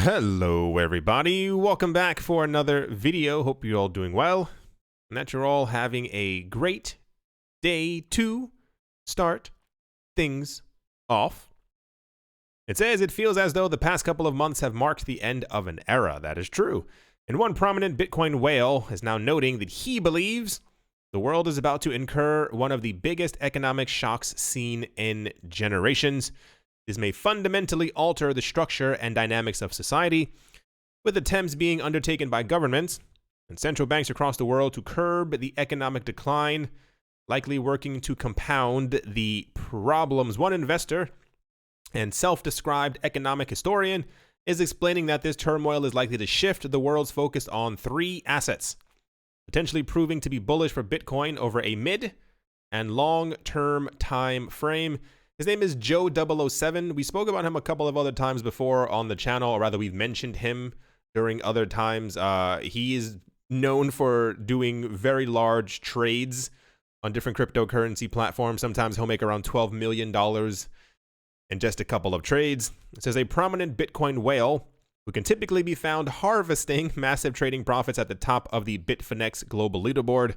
Hello everybody, welcome back for another video. Hope you're all doing well and that you're all having a great day to start things off. It says it feels as though the past couple of months have marked the end of an era. That is true. And one prominent Bitcoin whale is now noting that he believes the world is about to incur one of the biggest economic shocks seen in generations. This may fundamentally alter the structure and dynamics of society, with attempts being undertaken by governments and central banks across the world to curb the economic decline, likely working to compound the problems. One investor and self-described economic historian is explaining that this turmoil is likely to shift the world's focus on three assets, potentially proving to be bullish for Bitcoin over a mid and long-term time frame. His name is Joe007. We spoke about him a couple of other times before on the channel, or rather we've mentioned him during other times. He is known for doing very large trades on different cryptocurrency platforms. Sometimes he'll make around $12 million in just a couple of trades. It says a prominent Bitcoin whale who can typically be found harvesting massive trading profits at the top of the Bitfinex global leaderboard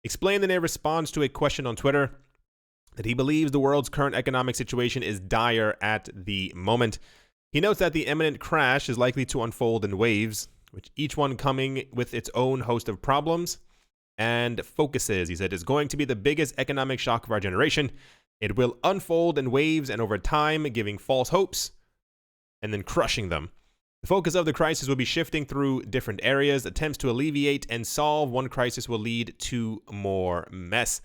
explained in a response to a question on Twitter that he believes the world's current economic situation is dire at the moment. He notes that the imminent crash is likely to unfold in waves, which each one coming with its own host of problems and focuses. He said it's going to be the biggest economic shock of our generation. It will unfold in waves and over time, giving false hopes and then crushing them. The focus of the crisis will be shifting through different areas. Attempts to alleviate and solve one crisis will lead to more mess.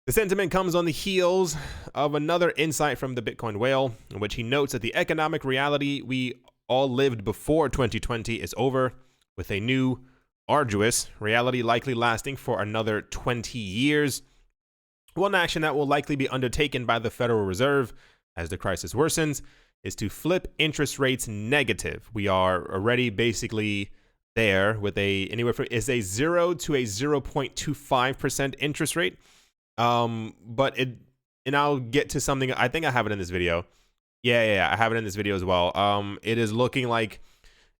The sentiment comes on the heels of another insight from the Bitcoin whale, in which he notes that the economic reality we all lived before 2020 is over, with a new, arduous reality likely lasting for another 20 years. One action that will likely be undertaken by the Federal Reserve as the crisis worsens is to flip interest rates negative. We are already basically there with anywhere from a 0 to a 0.25% interest rate. But I'll get to something. I think I have it in this video. Yeah, I have it in this video as well. It is looking like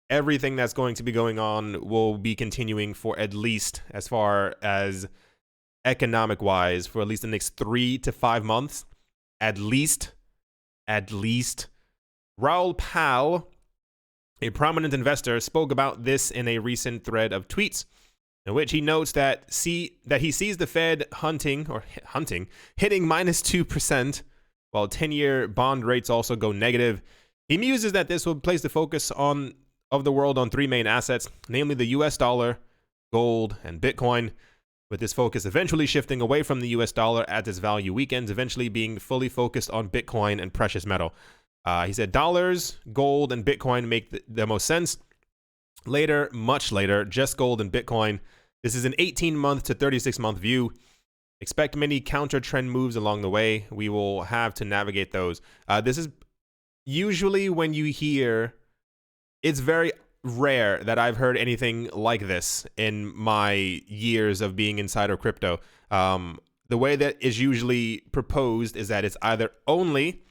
everything that's going to be going on will be continuing for at least, as far as economic wise, for at least the next 3 to 5 months. At least. Raul Pal, a prominent investor, spoke about this in a recent thread of tweets, in which he notes that he sees the Fed hitting -2%, while 10-year bond rates also go negative. He muses that this will place the focus of the world on three main assets, namely the US dollar, gold, and Bitcoin, with this focus eventually shifting away from the US dollar as its value weakens, eventually being fully focused on Bitcoin and precious metal. He said dollars, gold, and Bitcoin make the most sense. Later, much later, just gold and Bitcoin. This is an 18-month to 36-month view. Expect many counter-trend moves along the way. We will have to navigate those. This is usually when you hear, it's very rare that I've heard anything like this in my years of being inside of crypto. The way that is usually proposed is that it's either only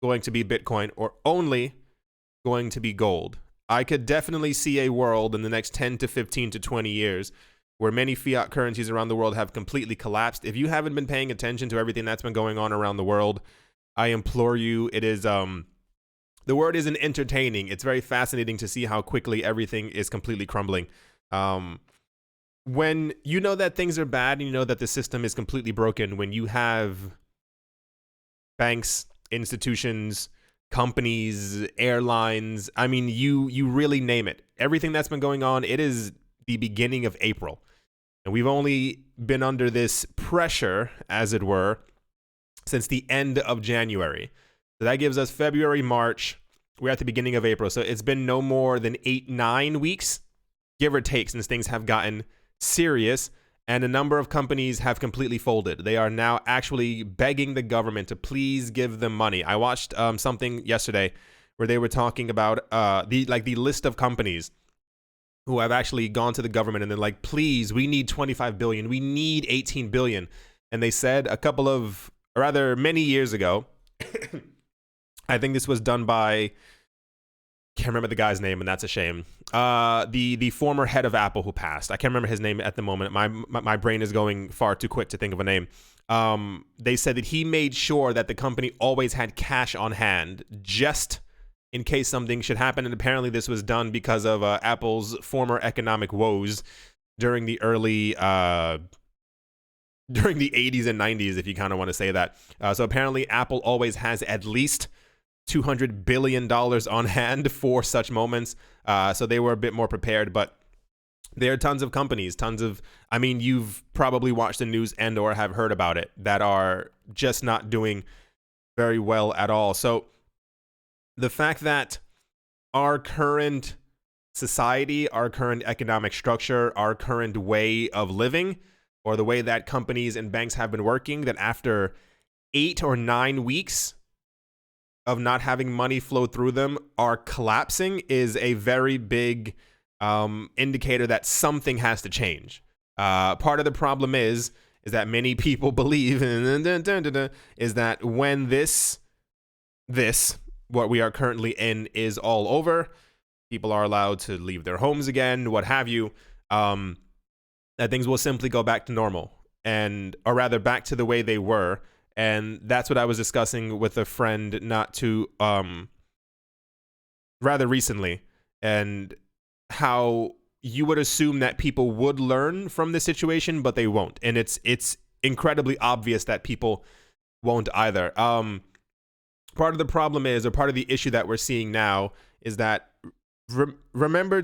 going to be Bitcoin or only going to be gold. I could definitely see a world in the next 10 to 15 to 20 years where many fiat currencies around the world have completely collapsed. If you haven't been paying attention to everything that's been going on around the world, I implore you, it is, the word isn't entertaining. It's very fascinating to see how quickly everything is completely crumbling. When you know that things are bad and you know that the system is completely broken, when you have banks, institutions, companies, airlines, I mean, you really name it. Everything that's been going on, it is the beginning of April. And we've only been under this pressure, as it were, since the end of January. So that gives us February, March. We're at the beginning of April. So it's been no more than 8-9 weeks, give or take, since things have gotten serious. And a number of companies have completely folded. They are now actually begging the government to please give them money. I watched something yesterday where they were talking about the list of companies who have actually gone to the government and they're like, please, we need 25 billion. We need 18 billion. And they said many years ago, I think this was done by can't remember the guy's name, and that's a shame. The former head of Apple who passed. I can't remember his name at the moment. My brain is going far too quick to think of a name. They said that he made sure that the company always had cash on hand just in case something should happen. And apparently this was done because of Apple's former economic woes during the early during the 80s and 90s, if you kind of want to say that. So apparently Apple always has at least $200 billion on hand for such moments. So they were a bit more prepared, but there are tons of companies, I mean, you've probably watched the news and or have heard about it, that are just not doing very well at all. So the fact that our current society, our current economic structure, our current way of living, or the way that companies and banks have been working, that after 8 or 9 weeks of not having money flow through them are collapsing is a very big indicator that something has to change. Part of the problem is that many people believe is that when this what we are currently in is all over, people are allowed to leave their homes again, what have you, that things will simply go back to normal, or rather back to the way they were. And that's what I was discussing with a friend rather recently, and how you would assume that people would learn from this situation, but they won't. And it's incredibly obvious that people won't either. Part of the problem is, or part of the issue that we're seeing now, is that remember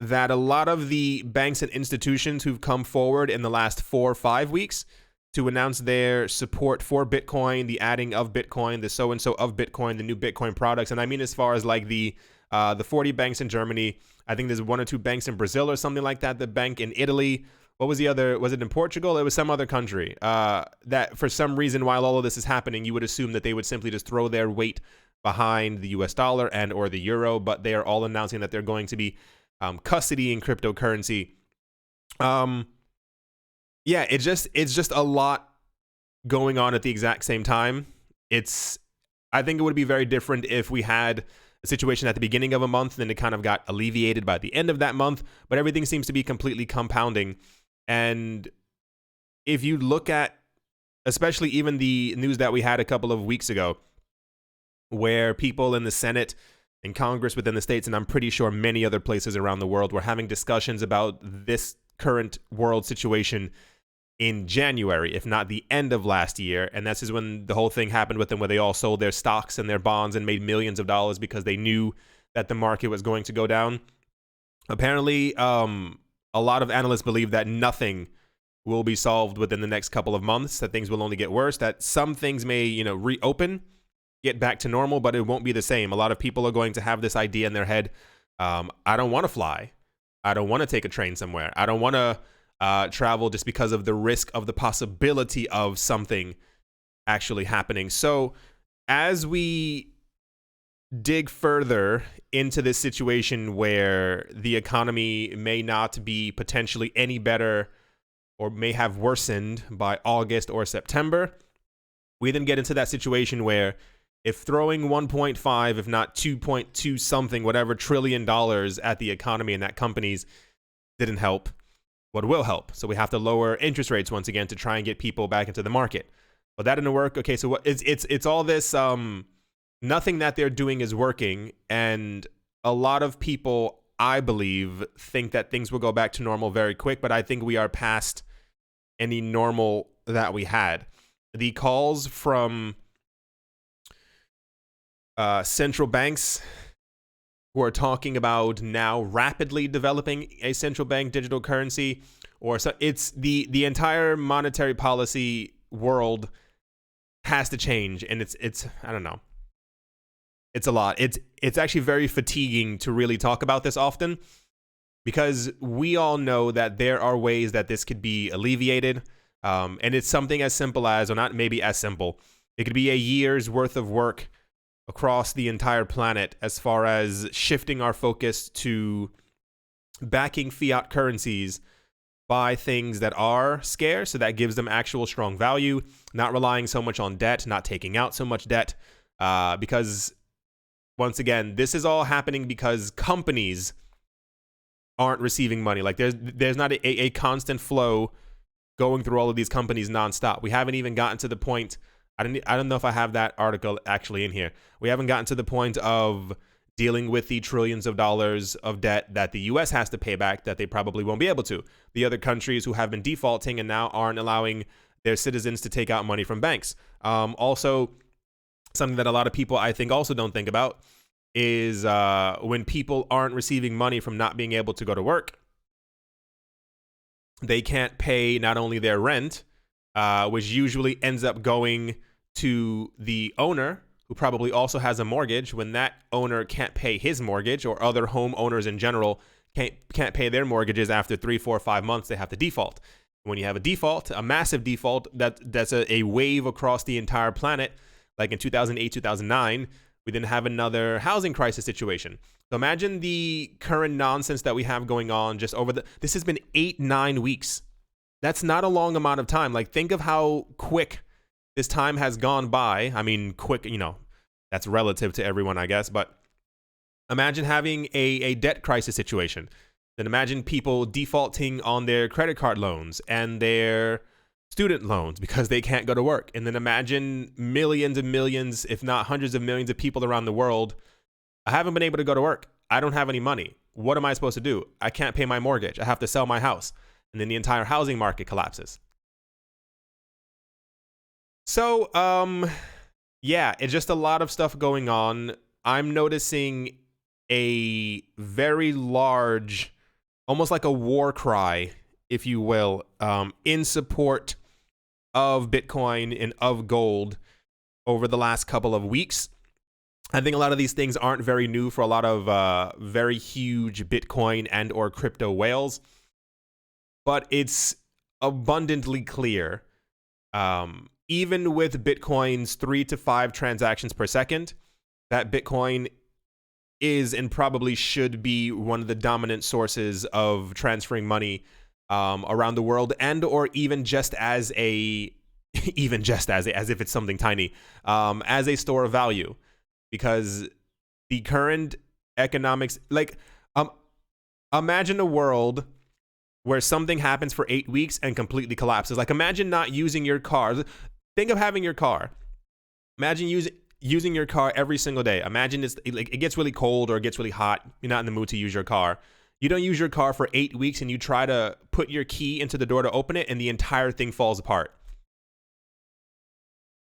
that a lot of the banks and institutions who've come forward in the last 4 or 5 weeks to announce their support for Bitcoin, the adding of Bitcoin, the so-and-so of Bitcoin, the new Bitcoin products. And I mean, as far as like the 40 banks in Germany, I think there's 1 or 2 banks in Brazil or something like that, the bank in Italy. What was the other? Was it in Portugal? It was some other country that for some reason, while all of this is happening, you would assume that they would simply just throw their weight behind the US dollar and or the euro, but they are all announcing that they're going to be custody in cryptocurrency. Yeah, it's just a lot going on at the exact same time. I think it would be very different if we had a situation at the beginning of a month, then it kind of got alleviated by the end of that month, but everything seems to be completely compounding. And if you look at, especially even the news that we had a couple of weeks ago, where people in the Senate and Congress within the States, and I'm pretty sure many other places around the world, were having discussions about this current world situation in January, if not the end of last year. And this is when the whole thing happened with them, where they all sold their stocks and their bonds and made millions of dollars because they knew that the market was going to go down. Apparently, a lot of analysts believe that nothing will be solved within the next couple of months, that things will only get worse, that some things may, reopen, get back to normal, but it won't be the same. A lot of people are going to have this idea in their head. I don't want to fly. I don't want to take a train somewhere. I don't want to travel just because of the risk of the possibility of something actually happening. So as we dig further into this situation where the economy may not be potentially any better or may have worsened by August or September, we then get into that situation where if throwing 1.5, if not 2.2 something, whatever trillion dollars at the economy and at companies didn't help, what will help? So we have to lower interest rates once again to try and get people back into the market. But that didn't work. Okay, so what it's all this nothing that they're doing is working, and a lot of people, I believe, think that things will go back to normal very quick, but I think we are past any normal that we had. The calls from central banks who are talking about now rapidly developing a central bank digital currency, or so it's the entire monetary policy world has to change, and it's I don't know. It's a lot. It's actually very fatiguing to really talk about this often, because we all know that there are ways that this could be alleviated, and it's something as simple as, or not maybe as simple, it could be a year's worth of work across the entire planet as far as shifting our focus to backing fiat currencies by things that are scarce, so that gives them actual strong value, not relying so much on debt, not taking out so much debt, because once again, this is all happening because companies aren't receiving money. Like there's not a constant flow going through all of these companies nonstop. We haven't even gotten to the point. I don't know if I have that article actually in here. We haven't gotten to the point of dealing with the trillions of dollars of debt that the US has to pay back that they probably won't be able to. The other countries who have been defaulting and now aren't allowing their citizens to take out money from banks. Also, something that a lot of people I think also don't think about is when people aren't receiving money from not being able to go to work, they can't pay not only their rent, which usually ends up going to the owner, who probably also has a mortgage. When that owner can't pay his mortgage, or other homeowners in general can't pay their mortgages after 3, 4, 5 months, they have to default. When you have a default, a massive default, that's a wave across the entire planet. Like in 2008, 2009, we didn't have another housing crisis situation. So imagine the current nonsense that we have going on just over this has been 8-9 weeks. That's not a long amount of time. Like, think of how quick this time has gone by. I mean, quick, that's relative to everyone, I guess. But imagine having a debt crisis situation. Then imagine people defaulting on their credit card loans and their student loans because they can't go to work. And then imagine millions and millions, if not hundreds of millions of people around the world. I haven't been able to go to work. I don't have any money. What am I supposed to do? I can't pay my mortgage. I have to sell my house. And then the entire housing market collapses. So, yeah, it's just a lot of stuff going on. I'm noticing a very large, almost like a war cry, if you will, in support of Bitcoin and of gold over the last couple of weeks. I think a lot of these things aren't very new for a lot of very huge Bitcoin and or crypto whales, but it's abundantly clear, even with Bitcoin's 3 to 5 transactions per second, that Bitcoin is and probably should be one of the dominant sources of transferring money around the world, and or even just as as if it's something tiny, as a store of value. Because the current economics, like, imagine a world where something happens for 8 weeks and completely collapses. Like, imagine not using your car. Think of having your car. Imagine using your car every single day. Imagine it gets really cold or it gets really hot. You're not in the mood to use your car. You don't use your car for 8 weeks and you try to put your key into the door to open it and the entire thing falls apart.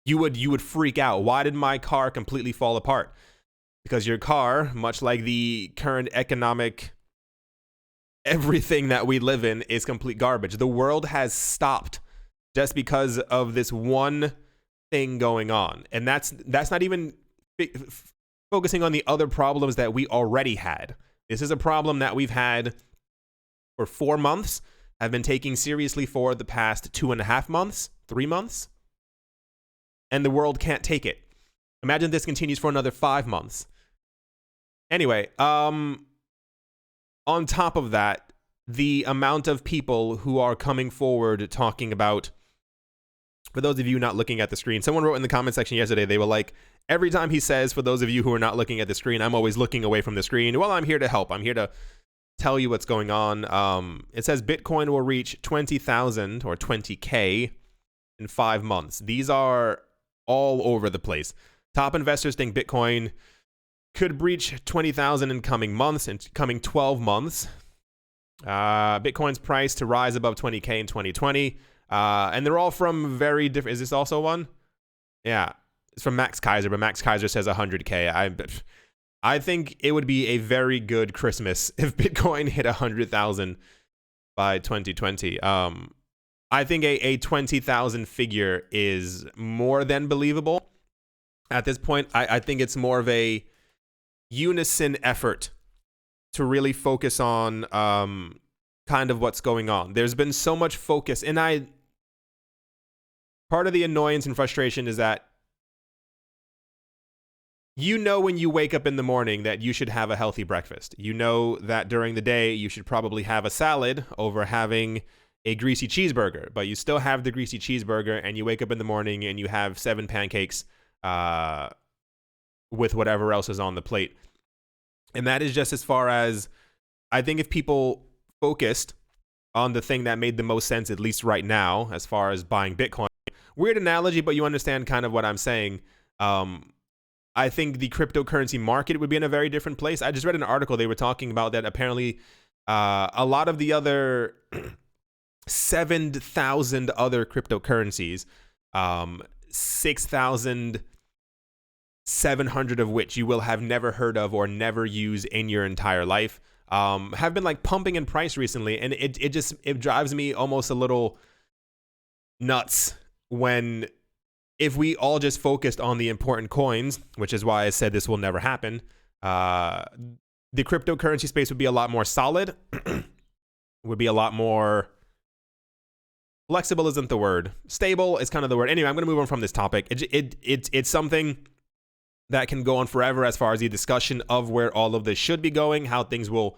You would freak out. Why did my car completely fall apart? Because your car, much like the current economic everything that we live in, is complete garbage. The world has stopped just because of this one thing going on. And that's not even focusing on the other problems that we already had. This is a problem that we've had for 4 months, have been taking seriously for the past 2.5 months, 3 months. And the world can't take it. Imagine this continues for another 5 months. Anyway, on top of that, the amount of people who are coming forward talking about, for those of you not looking at the screen, someone wrote in the comment section yesterday, they were like, every time he says, for those of you who are not looking at the screen, I'm always looking away from the screen. Well, I'm here to help. I'm here to tell you what's going on. It says Bitcoin will reach 20,000 or 20K in 5 months. These are all over the place. Top investors think Bitcoin could breach 20,000 in coming months, in coming 12 months. Bitcoin's price to rise above 20K in 2020. And they're all from very different. Is this also one? Yeah. It's from Max Kaiser, but Max Kaiser says 100K. I think it would be a very good Christmas if Bitcoin hit 100,000 by 2020. I think a 20,000 figure is more than believable. At this point, I think it's more of a unison effort to really focus on kind of what's going on. There's been so much focus, and part of the annoyance and frustration is that when you wake up in the morning that you should have a healthy breakfast. You know that during the day you should probably have a salad over having a greasy cheeseburger, but you still have the greasy cheeseburger and you wake up in the morning and you have 7 pancakes, with whatever else is on the plate. And that is just as far as, I think if people focused on the thing that made the most sense, at least right now, as far as buying Bitcoin. Weird analogy, but you understand kind of what I'm saying. I think the cryptocurrency market would be in a very different place. I just read an article. They were talking about that apparently a lot of the other 7,000 other cryptocurrencies, 6,700 of which you will have never heard of or never use in your entire life, have been like pumping in price recently. And it drives me almost a little nuts when, if we all just focused on the important coins, which is why I said this will never happen, the cryptocurrency space would be a lot more solid, would be a lot more flexible, isn't the word. Stable is kind of the word. Anyway, I'm going to move on from this topic. It's something that can go on forever as far as the discussion of where all of this should be going, how things will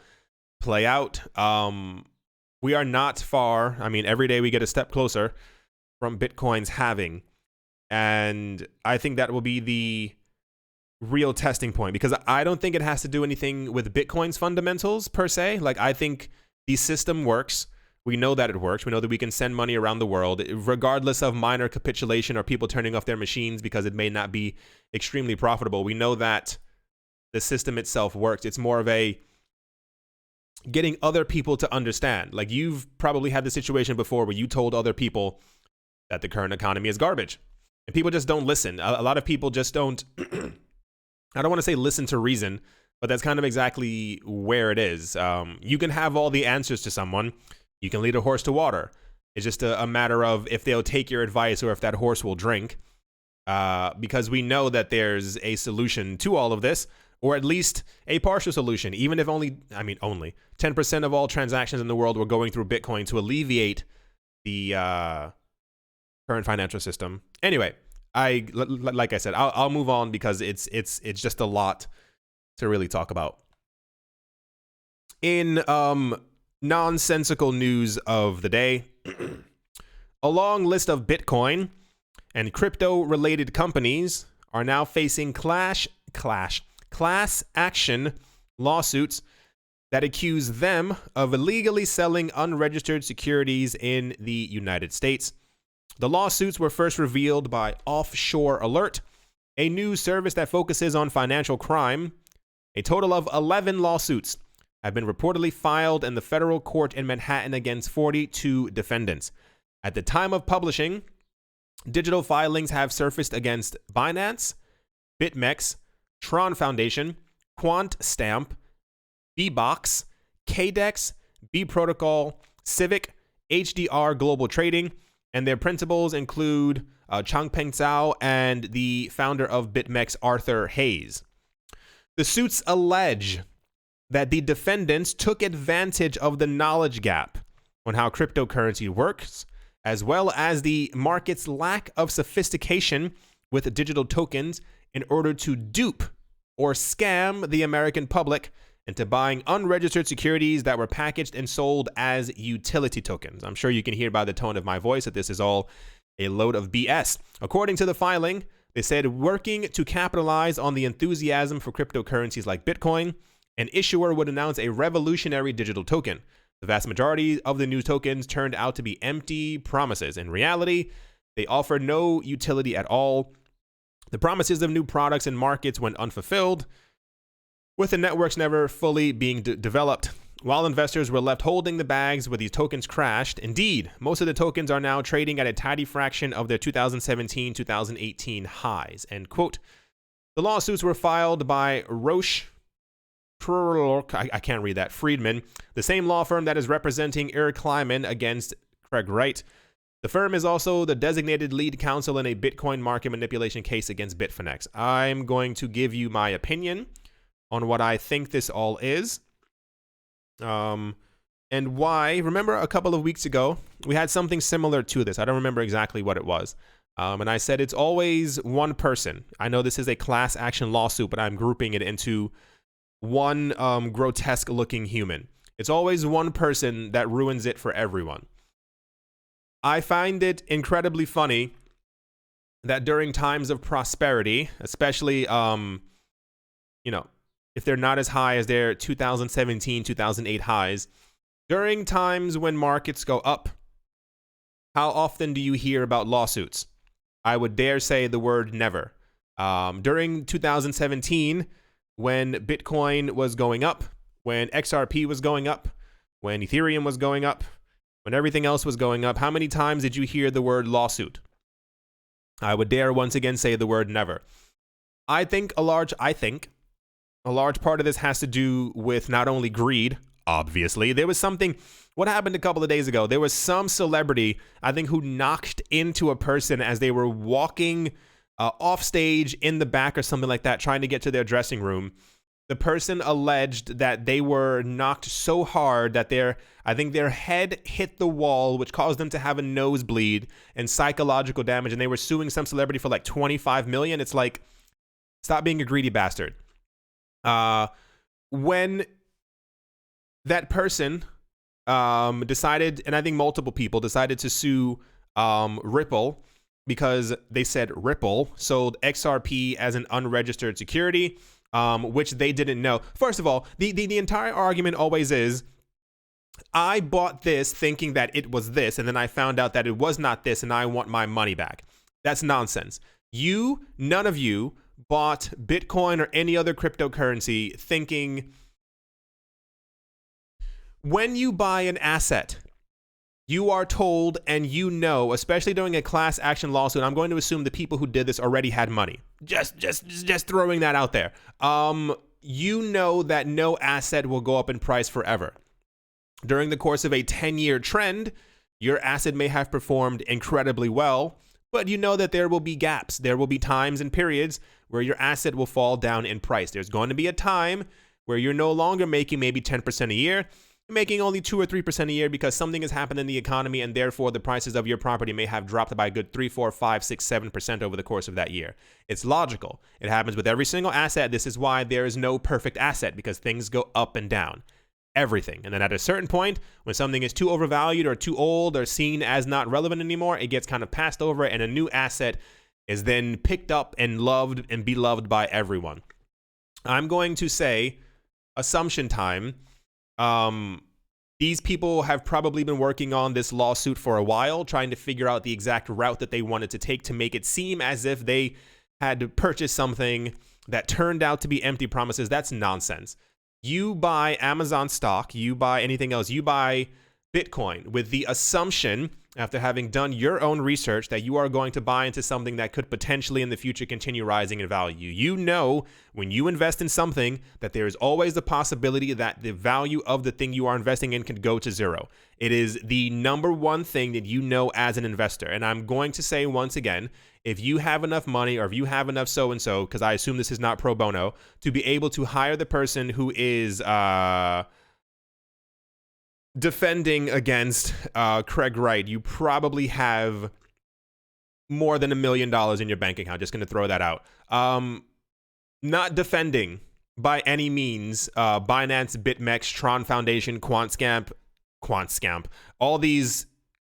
play out. We are not far. I mean, every day we get a step closer from Bitcoin's halving. And I think that will be the real testing point, because I don't think it has to do anything with Bitcoin's fundamentals per se. Like, I think the system works. We know that it works. We know that we can send money around the world, regardless of minor capitulation or people turning off their machines because it may not be extremely profitable. We know that the system itself works. It's more of a getting other people to understand. Like, you've probably had the situation before where you told other people that the current economy is garbage. And people just don't listen. A lot of people just don't, I don't want to say listen to reason, but that's kind of exactly where it is. You can have all the answers to someone. You can lead a horse to water. It's just a matter of if they'll take your advice or if that horse will drink. Because we know that there's a solution to all of this, or at least a partial solution, even if only 10% of all transactions in the world were going through Bitcoin to alleviate the current financial system. Anyway, like I said, I'll move on because it's just a lot to really talk about. In nonsensical news of the day, a long list of Bitcoin and crypto-related companies are now facing class action lawsuits that accuse them of illegally selling unregistered securities in the United States. The lawsuits were first revealed by Offshore Alert, a news service that focuses on financial crime. A total of 11 lawsuits have been reportedly filed in the federal court in Manhattan against 42 defendants. At the time of publishing, digital filings have surfaced against Binance, BitMEX, Tron Foundation, QuantStamp, Bbox, KDEX, B Protocol, Civic, HDR Global Trading, and their principals include Changpeng Zhao and the founder of BitMEX, Arthur Hayes. The suits allege that the defendants took advantage of the knowledge gap on how cryptocurrency works, as well as the market's lack of sophistication with digital tokens, in order to dupe or scam the American public into buying unregistered securities that were packaged and sold as utility tokens. I'm sure you can hear by the tone of my voice that this is all a load of BS. According to the filing, they said, working to capitalize on the enthusiasm for cryptocurrencies like Bitcoin, an issuer would announce a revolutionary digital token. The vast majority of the new tokens turned out to be empty promises. In reality, they offered no utility at all. The promises of new products and markets went unfulfilled, with the networks never fully being developed. While investors were left holding the bags where these tokens crashed, indeed, most of the tokens are now trading at a tiny fraction of their 2017-2018 highs, end quote. The lawsuits were filed by Roche, I can't read that, Friedman, the same law firm that is representing Eric Kleiman against Craig Wright. The firm is also the designated lead counsel in a Bitcoin market manipulation case against Bitfinex. I'm going to give you my opinion on what I think this all is, and why. Remember a couple of weeks ago, we had something similar to this. I don't remember exactly what it was. And I said it's always one person. I know this is a class action lawsuit, but I'm grouping it into one grotesque looking human. It's always one person that ruins it for everyone. I find it incredibly funny that during times of prosperity, especially if they're not as high as their 2017, 2008 highs, during times when markets go up, how often do you hear about lawsuits? I would dare say the word never. During 2017, when Bitcoin was going up, when XRP was going up, when Ethereum was going up, when everything else was going up, how many times did you hear the word lawsuit? I would dare once again say the word never. I think a large part of this has to do with not only greed, obviously. There was what happened a couple of days ago? There was some celebrity, I think, who knocked into a person as they were walking off stage in the back or something like that, trying to get to their dressing room. The person alleged that they were knocked so hard that their head hit the wall, which caused them to have a nosebleed and psychological damage. And they were suing some celebrity for like $25 million. It's like, stop being a greedy bastard. When that person decided, and I think multiple people decided to sue Ripple because they said Ripple sold XRP as an unregistered security, which they didn't know. First of all, the entire argument always is, I bought this thinking that it was this, and then I found out that it was not this, and I want my money back. That's nonsense. None of you bought Bitcoin or any other cryptocurrency thinking, when you buy an asset, you are told and especially during a class action lawsuit, I'm going to assume the people who did this already had money. Just throwing that out there. That no asset will go up in price forever. During the course of a 10-year trend, your asset may have performed incredibly well, but you know that there will be gaps. There will be times and periods where your asset will fall down in price. There's going to be a time where you're no longer making maybe 10% a year, making only 2 or 3% a year because something has happened in the economy, and therefore the prices of your property may have dropped by a good 3, 4, 5, 6, 7% over the course of that year. It's logical. It happens with every single asset. This is why there is no perfect asset, because things go up and down. Everything. And then at a certain point, when something is too overvalued or too old or seen as not relevant anymore, it gets kind of passed over, and a new asset is then picked up and loved and beloved by everyone. I'm going to say assumption time. These people have probably been working on this lawsuit for a while, trying to figure out the exact route that they wanted to take to make it seem as if they had purchased something that turned out to be empty promises. That's nonsense. You buy Amazon stock, you buy anything else, you buy Bitcoin with the assumption, after having done your own research, that you are going to buy into something that could potentially in the future continue rising in value. You know, when you invest in something, that there is always the possibility that the value of the thing you are investing in can go to zero. It is the number one thing that you know as an investor. And I'm going to say once again, if you have enough money, or if you have enough so-and-so, because I assume this is not pro bono, to be able to hire the person who is defending against Craig Wright, you probably have more than $1 million in your bank account. Just going to throw that out. Not defending by any means Binance, BitMEX, Tron Foundation, QuantScamp, all these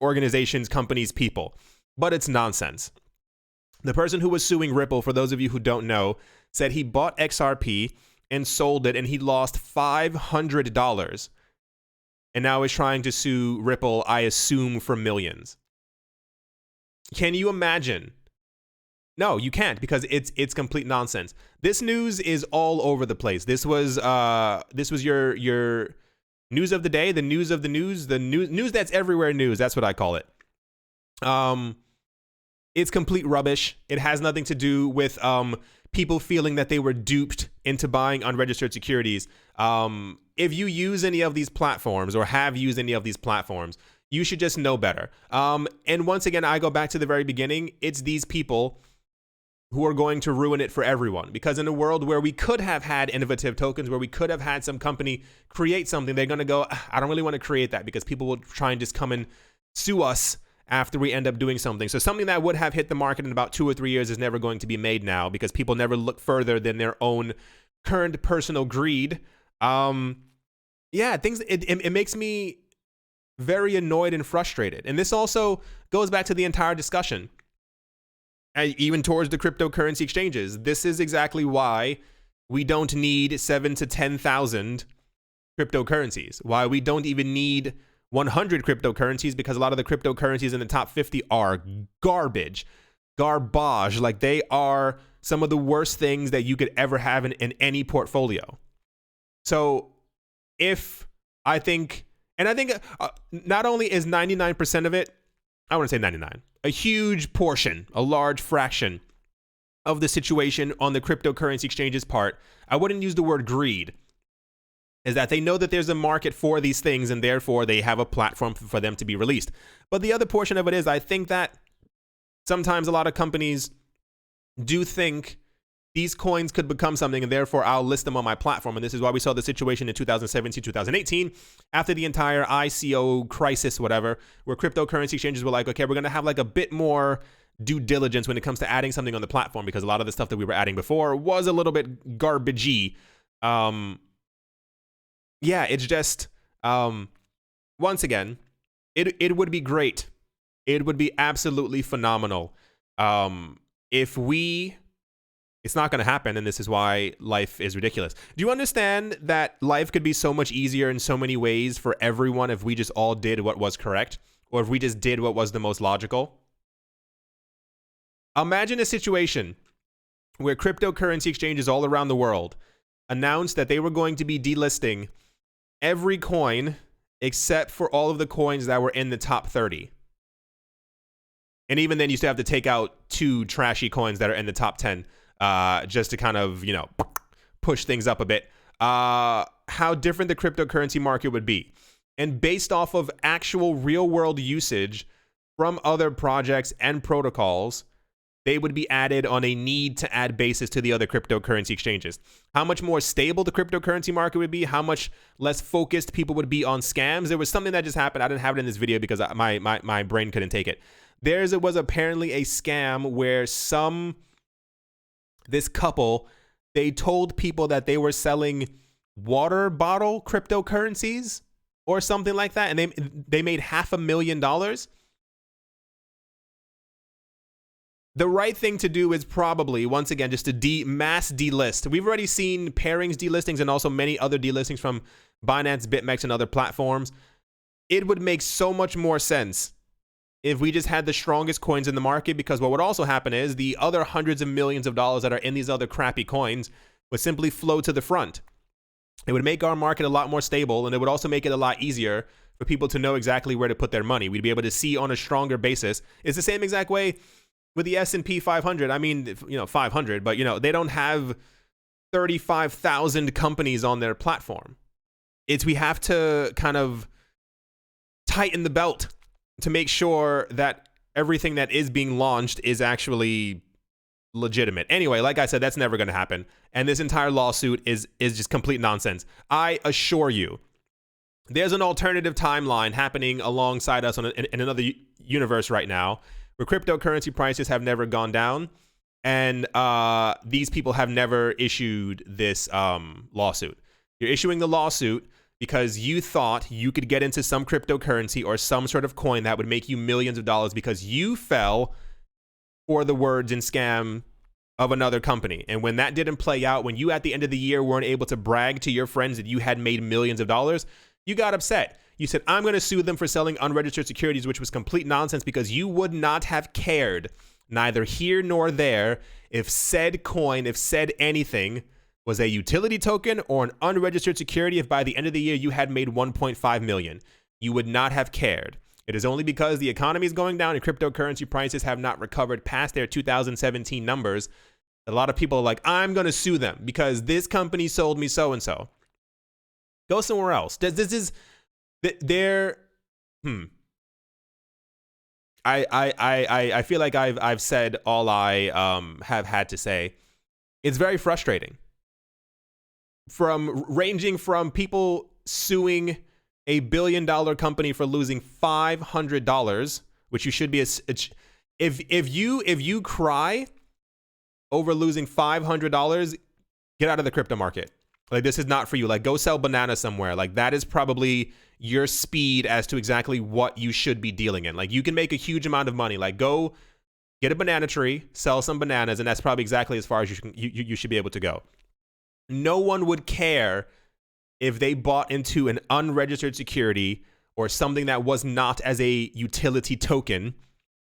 organizations, companies, people. But it's nonsense. The person who was suing Ripple, for those of you who don't know, said he bought XRP and sold it, and he lost $500. And now is trying to sue Ripple, I assume, for millions. Can you imagine? No, you can't, because it's complete nonsense. This news is all over the place. This was your news of the day, the news of the news, the news that's everywhere news. That's what I call it. It's complete rubbish. It has nothing to do with people feeling that they were duped into buying unregistered securities. If you use any of these platforms or have used any of these platforms, you should just know better. And once again, I go back to the very beginning. It's these people who are going to ruin it for everyone. Because in a world where we could have had innovative tokens, where we could have had some company create something, they're going to go, I don't really want to create that, because people will try and just come and sue us after we end up doing something. So something that would have hit the market in about 2 or 3 years is never going to be made now, because people never look further than their own current personal greed. It makes me very annoyed and frustrated. And this also goes back to the entire discussion, even towards the cryptocurrency exchanges. This is exactly why we don't need 7 to 10,000 cryptocurrencies, why we don't even need 100 cryptocurrencies, because a lot of the cryptocurrencies in the top 50 are garbage. Like, they are some of the worst things that you could ever have in any portfolio. So I think not only is 99% of it, I want to say 99, a huge portion, a large fraction of the situation on the cryptocurrency exchanges part, I wouldn't use the word greed, is that they know that there's a market for these things and therefore they have a platform for them to be released. But the other portion of it is, I think that sometimes a lot of companies do think these coins could become something and therefore I'll list them on my platform. And this is why we saw the situation in 2017, 2018, after the entire ICO crisis, whatever, where cryptocurrency exchanges were like, okay, we're going to have like a bit more due diligence when it comes to adding something on the platform, because a lot of the stuff that we were adding before was a little bit garbagey. Yeah, it's just, once again, it would be great. It would be absolutely phenomenal it's not going to happen, and this is why life is ridiculous. Do you understand that life could be so much easier in so many ways for everyone if we just all did what was correct, or if we just did what was the most logical? Imagine a situation where cryptocurrency exchanges all around the world announced that they were going to be delisting every coin except for all of the coins that were in the top 30. And even then, you still have to take out 2 trashy coins that are in the top 10. Just to kind of, push things up a bit, how different the cryptocurrency market would be. And based off of actual real world usage from other projects and protocols, they would be added on a need to add basis to the other cryptocurrency exchanges. How much more stable the cryptocurrency market would be, how much less focused people would be on scams. There was something that just happened. I didn't have it in this video because my brain couldn't take it. There was apparently a scam where this couple, they told people that they were selling water bottle cryptocurrencies or something like that, and they made $500,000. The right thing to do is probably, once again, just to mass delist. We've already seen pairings delistings and also many other delistings from Binance, BitMEX, and other platforms. It would make so much more sense if we just had the strongest coins in the market, because what would also happen is the other hundreds of millions of dollars that are in these other crappy coins would simply flow to the front. It would make our market a lot more stable, and it would also make it a lot easier for people to know exactly where to put their money. We'd be able to see on a stronger basis. It's the same exact way with the S&P 500. I mean, 500, but they don't have 35,000 companies on their platform. We have to kind of tighten the belt to make sure that everything that is being launched is actually legitimate. Anyway, like I said, that's never going to happen. And this entire lawsuit is just complete nonsense. I assure you, there's an alternative timeline happening alongside us in another universe right now, where cryptocurrency prices have never gone down, and these people have never issued this lawsuit. You're issuing the lawsuit because you thought you could get into some cryptocurrency or some sort of coin that would make you millions of dollars because you fell for the words and scam of another company. And when that didn't play out, when you at the end of the year weren't able to brag to your friends that you had made millions of dollars, you got upset. You said, I'm going to sue them for selling unregistered securities, which was complete nonsense, because you would not have cared, neither here nor there, if said coin, if said anything was a utility token or an unregistered security. If by the end of the year you had made 1.5 million, you would not have cared. It is only because the economy is going down and cryptocurrency prices have not recovered past their 2017 numbers. A lot of people are like, I'm going to sue them because this company sold me so-and-so. Go somewhere else. I feel like I've said all I have had to say. It's very frustrating. Ranging from people suing a $1 billion company for losing $500, which you should be if you cry over losing $500, get out of the crypto market. Like, this is not for you. Like, go sell banana somewhere. Like, that is probably your speed as to exactly what you should be dealing in. Like, you can make a huge amount of money. Like, go get a banana tree, sell some bananas, and that's probably exactly as far as you should be able to go. no one would care if they bought into an unregistered security or something that was not as a utility token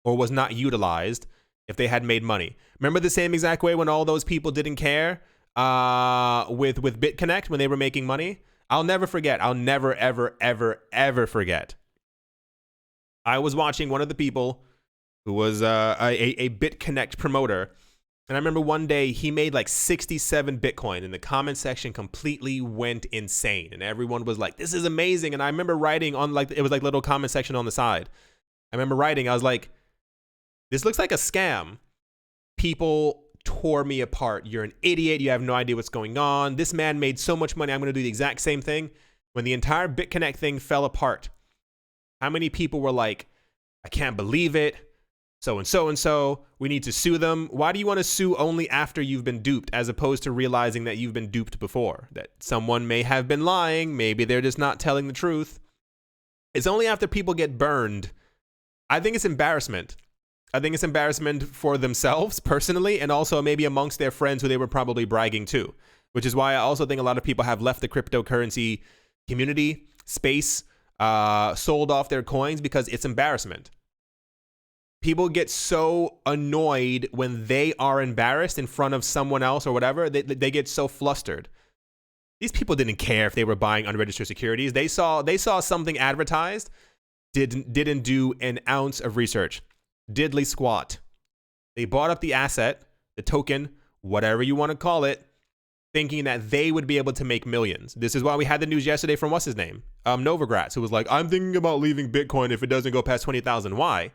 or was not utilized if they had made money. Remember the same exact way when all those people didn't care with BitConnect when they were making money? I'll never forget. I'll never, ever, ever, ever forget. I was watching one of the people who was a BitConnect promoter. And I remember one day he made like 67 Bitcoin and the comment section completely went insane. And everyone was like, this is amazing. And I remember writing on like, it was like little comment section on the side. I remember writing, I was like, this looks like a scam. People tore me apart. You're an idiot. You have no idea what's going on. This man made so much money. I'm going to do the exact same thing. When the entire BitConnect thing fell apart, how many people were like, I can't believe it. So and so and so, we need to sue them. Why do you want to sue only after you've been duped, as opposed to realizing that you've been duped before? That someone may have been lying. Maybe they're just not telling the truth. It's only after people get burned. I think it's embarrassment. I think it's embarrassment for themselves personally, and also maybe amongst their friends who they were probably bragging to, which is why I also think a lot of people have left the cryptocurrency community space, sold off their coins, because it's embarrassment. People get so annoyed when they are embarrassed in front of someone else or whatever. They get so flustered. These people didn't care if they were buying unregistered securities. They saw something advertised, didn't do an ounce of research. Diddly squat. They bought up the asset, the token, whatever you want to call it, thinking that they would be able to make millions. This is why we had the news yesterday from what's his name? Novogratz, who was like, I'm thinking about leaving Bitcoin if it doesn't go past 20,000. Why?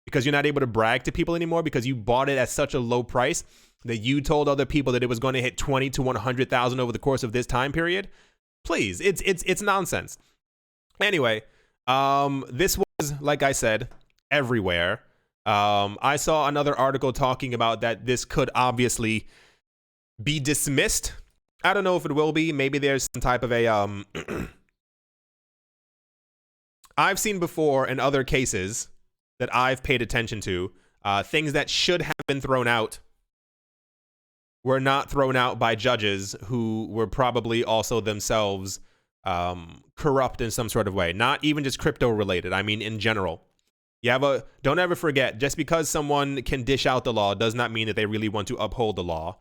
Because you're not able to brag to people anymore because you bought it at such a low price that you told other people that it was going to hit 20 to 100,000 over the course of this time period. Please, it's nonsense. Anyway, this was, like I said, everywhere. I saw another article talking about that this could obviously be dismissed. I don't know if it will be. Maybe there's some type of a I've seen before in other cases that I've paid attention to, things that should have been thrown out were not thrown out by judges who were probably also themselves corrupt in some sort of way. Not even just crypto related. I mean, in general. Don't ever forget, just because someone can dish out the law does not mean that they really want to uphold the law.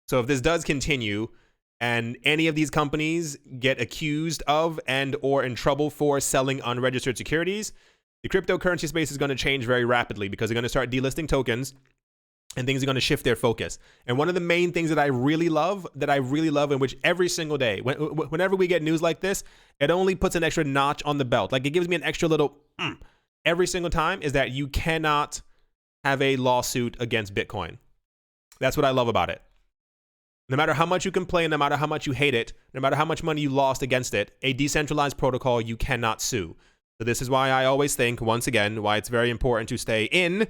So if this does continue and any of these companies get accused of and or in trouble for selling unregistered securities, the cryptocurrency space is going to change very rapidly because they're going to start delisting tokens and things are going to shift their focus. And one of the main things that I really love, in which every single day, whenever we get news like this, it only puts an extra notch on the belt. Like it gives me an extra little every single time, is that you cannot have a lawsuit against Bitcoin. That's what I love about it. No matter how much you complain, no matter how much you hate it, no matter how much money you lost against it, a decentralized protocol you cannot sue. So this is why I always think, once again, why it's very important to stay in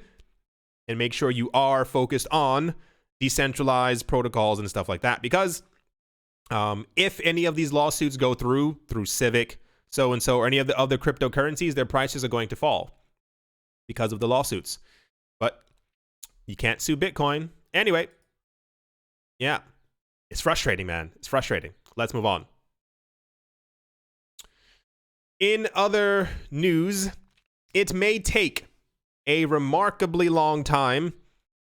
and make sure you are focused on decentralized protocols and stuff like that. Because if any of these lawsuits go through Civic, so-and-so, or any of the other cryptocurrencies, their prices are going to fall because of the lawsuits. But you can't sue Bitcoin. Anyway, yeah, it's frustrating, man. It's frustrating. Let's move on. In other news, it may take a remarkably long time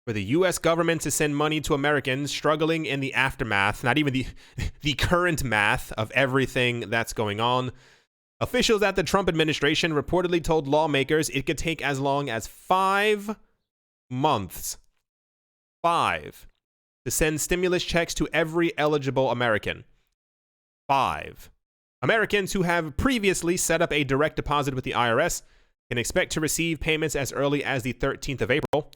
for the U.S. government to send money to Americans struggling in the aftermath, not even the current math of everything that's going on. Officials at the Trump administration reportedly told lawmakers it could take as long as 5 months, 5, to send stimulus checks to every eligible American. 5. Americans who have previously set up a direct deposit with the IRS can expect to receive payments as early as the 13th of April.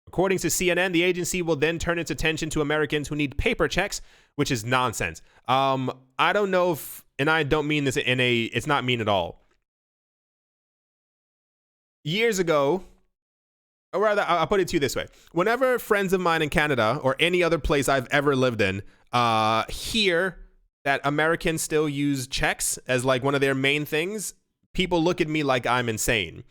According to CNN, the agency will then turn its attention to Americans who need paper checks, which is nonsense. I don't know if, and I don't mean this it's not mean at all. Years ago, or rather, I'll put it to you this way. Whenever friends of mine in Canada or any other place I've ever lived in hear that Americans still use checks as like one of their main things, people look at me like I'm insane.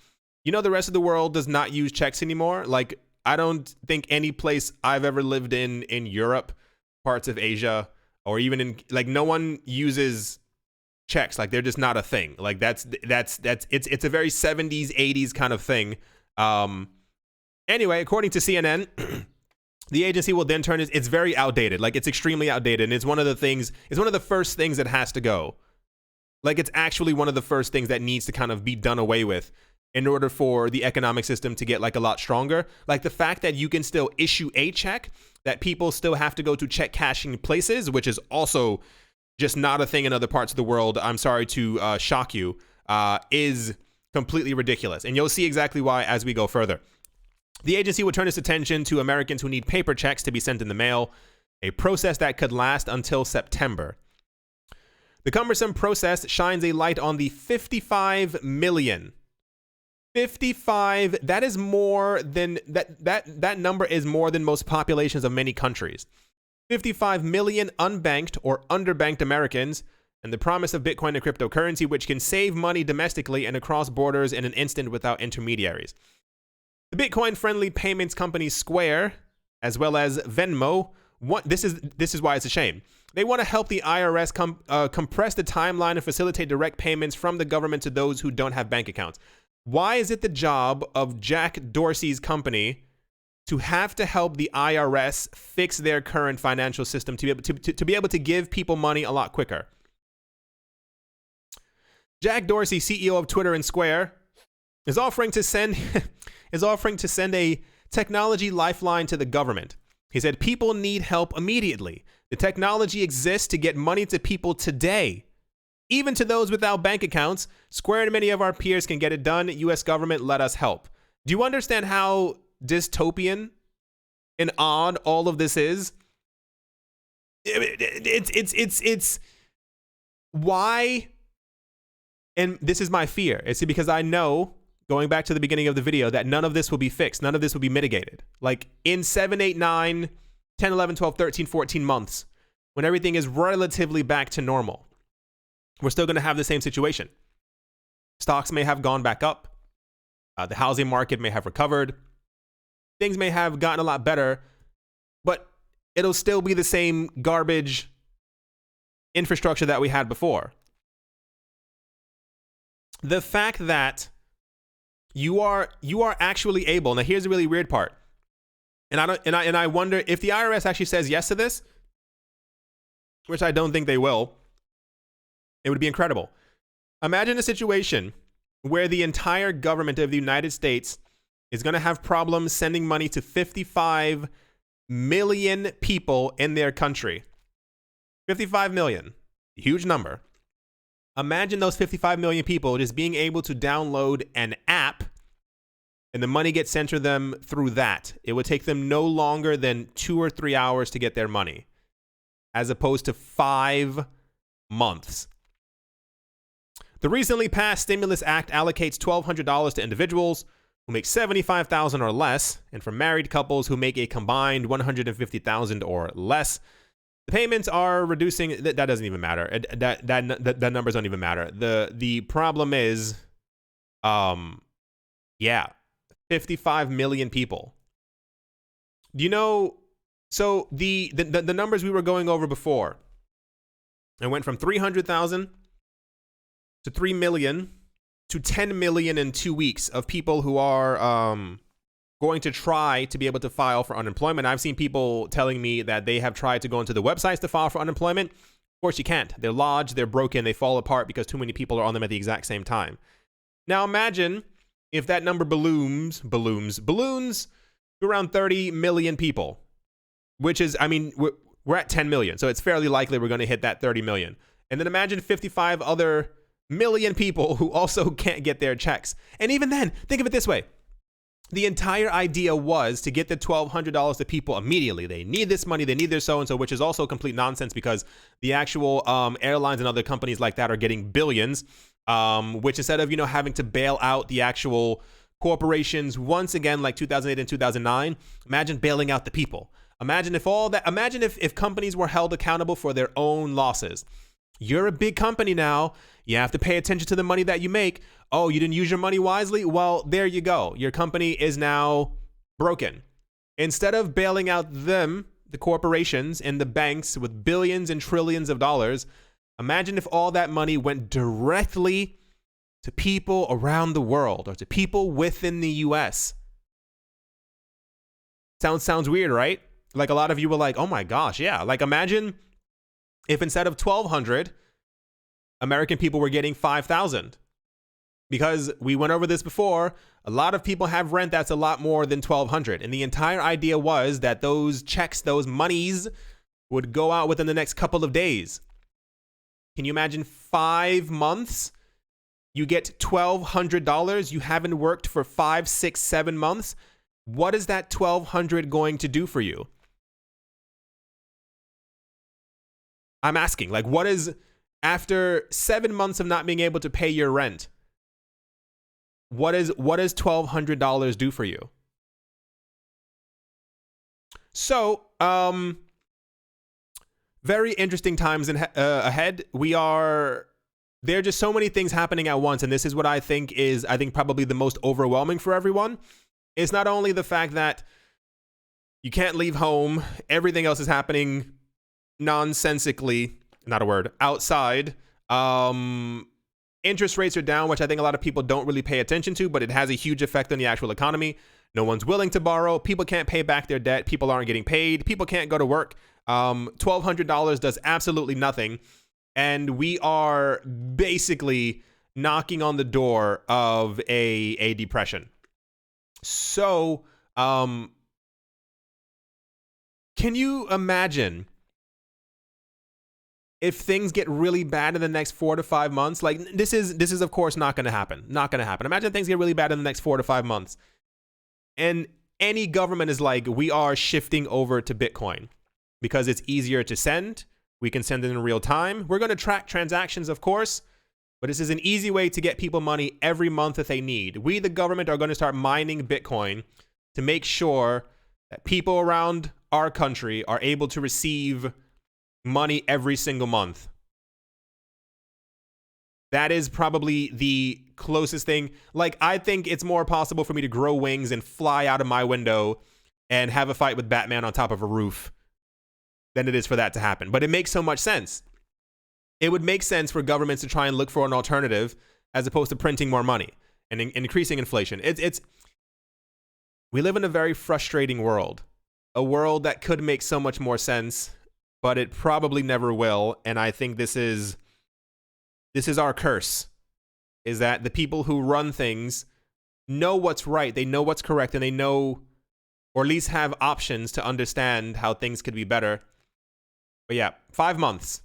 You know, the rest of the world does not use checks anymore. Like, I don't think any place I've ever lived in Europe parts of Asia, or even in like no one uses checks. Like they're just not a thing. Like it's a very 70s 80s kind of thing. Anyway, according to CNN, the agency will then turn it's very outdated. Like it's extremely outdated, and it's one of the first things that has to go. Like it's actually one of the first things that needs to kind of be done away with in order for the economic system to get like a lot stronger. Like the fact that you can still issue a check, that people still have to go to check cashing places, which is also just not a thing in other parts of the world. I'm sorry to shock you, is completely ridiculous. And you'll see exactly why as we go further. The agency will turn its attention to Americans who need paper checks to be sent in the mail, a process that could last until September. The cumbersome process shines a light on the 55 million. 55, that is more than, that number is more than most populations of many countries. 55 million unbanked or underbanked Americans, and the promise of Bitcoin and cryptocurrency, which can save money domestically and across borders in an instant without intermediaries. The Bitcoin-friendly payments company Square, as well as Venmo, this is why it's a shame. They want to help the IRS compress the timeline and facilitate direct payments from the government to those who don't have bank accounts. Why is it the job of Jack Dorsey's company to have to help the IRS fix their current financial system to be able to give people money a lot quicker? Jack Dorsey, CEO of Twitter and Square, is offering to send a technology lifeline to the government. He said, people need help immediately. The technology exists to get money to people today. Even to those without bank accounts, Square and many of our peers can get it done. U.S. government, let us help. Do you understand how dystopian and odd all of this is? It's why, and this is my fear. It's because I know, going back to the beginning of the video, that none of this will be fixed. None of this will be mitigated. Like in 7, 8, 9, 10, 11, 12, 13, 14 months, when everything is relatively back to normal, we're still going to have the same situation. Stocks may have gone back up. The housing market may have recovered. Things may have gotten a lot better, but it'll still be the same garbage infrastructure that we had before. The fact that you are actually able. Now, here's the really weird part, and I wonder if the IRS actually says yes to this, which I don't think they will. It would be incredible. Imagine a situation where the entire government of the United States is going to have problems sending money to 55 million people in their country. 55 million, huge number. Imagine those 55 million people just being able to download an app and the money gets sent to them through that. It would take them no longer than 2 or 3 hours to get their money, as opposed to 5 months. The recently passed Stimulus Act allocates $1,200 to individuals who make $75,000 or less, and for married couples who make a combined $150,000 or less. The payments are reducing. That doesn't even matter. That numbers don't even matter. The problem is, 55 million people. Do you know? So the numbers we were going over before, it went from 300,000 to 3 million to 10 million in 2 weeks of people who are going to try to be able to file for unemployment. I've seen people telling me that they have tried to go into the websites to file for unemployment. Of course, you can't. They're lodged, they're broken, they fall apart because too many people are on them at the exact same time. Now imagine if that number balloons to around 30 million people, which is, I mean, we're at 10 million. So it's fairly likely we're going to hit that 30 million. And then imagine 55 other million people who also can't get their checks. And even then, think of it this way. The entire idea was to get the $1,200 to people immediately. They need this money. They need their so-and-so, which is also complete nonsense because the actual airlines and other companies like that are getting billions, which instead of, having to bail out the actual corporations once again, like 2008 and 2009, imagine bailing out the people. Imagine if companies were held accountable for their own losses. You're a big company now. You have to pay attention to the money that you make. Oh, you didn't use your money wisely? Well, there you go. Your company is now broken. Instead of bailing out them, the corporations and the banks with billions and trillions of dollars, imagine if all that money went directly to people around the world or to people within the US. Sounds weird, right? Like a lot of you were like, oh my gosh, yeah. Like imagine if instead of 1,200, American people were getting 5,000. Because we went over this before, a lot of people have rent that's a lot more than 1,200. And the entire idea was that those checks, those monies would go out within the next couple of days. Can you imagine 5 months? You get $1,200. You haven't worked for 5, 6, 7 months. What is that $1,200 going to do for you? I'm asking, like, what is, after 7 months of not being able to pay your rent, what does $1,200 do for you? So, very interesting times ahead. There are just so many things happening at once, and this is what I think is, probably the most overwhelming for everyone. It's not only the fact that you can't leave home, everything else is happening nonsensically, not a word, outside. Interest rates are down, which I think a lot of people don't really pay attention to, but it has a huge effect on the actual economy. No one's willing to borrow. People can't pay back their debt. People aren't getting paid. People can't go to work. $1,200 does absolutely nothing. And we are basically knocking on the door of a depression. So, can you imagine if things get really bad in the next 4 to 5 months? Like, this is of course not going to happen. Not going to happen. Imagine things get really bad in the next 4 to 5 months. And any government is like, we are shifting over to Bitcoin because it's easier to send. We can send it in real time. We're going to track transactions, of course, but this is an easy way to get people money every month that they need. We, the government, are going to start mining Bitcoin to make sure that people around our country are able to receive money every single month. That is probably the closest thing. Like, I think it's more possible for me to grow wings and fly out of my window and have a fight with Batman on top of a roof than it is for that to happen. But it makes so much sense. It would make sense for governments to try and look for an alternative as opposed to printing more money and increasing inflation. We live in a very frustrating world, a world that could make so much more sense, but it probably never will. And I think this is our curse, is that the people who run things know what's right, they know what's correct, and they know, or at least have options to understand how things could be better. But yeah, 5 months.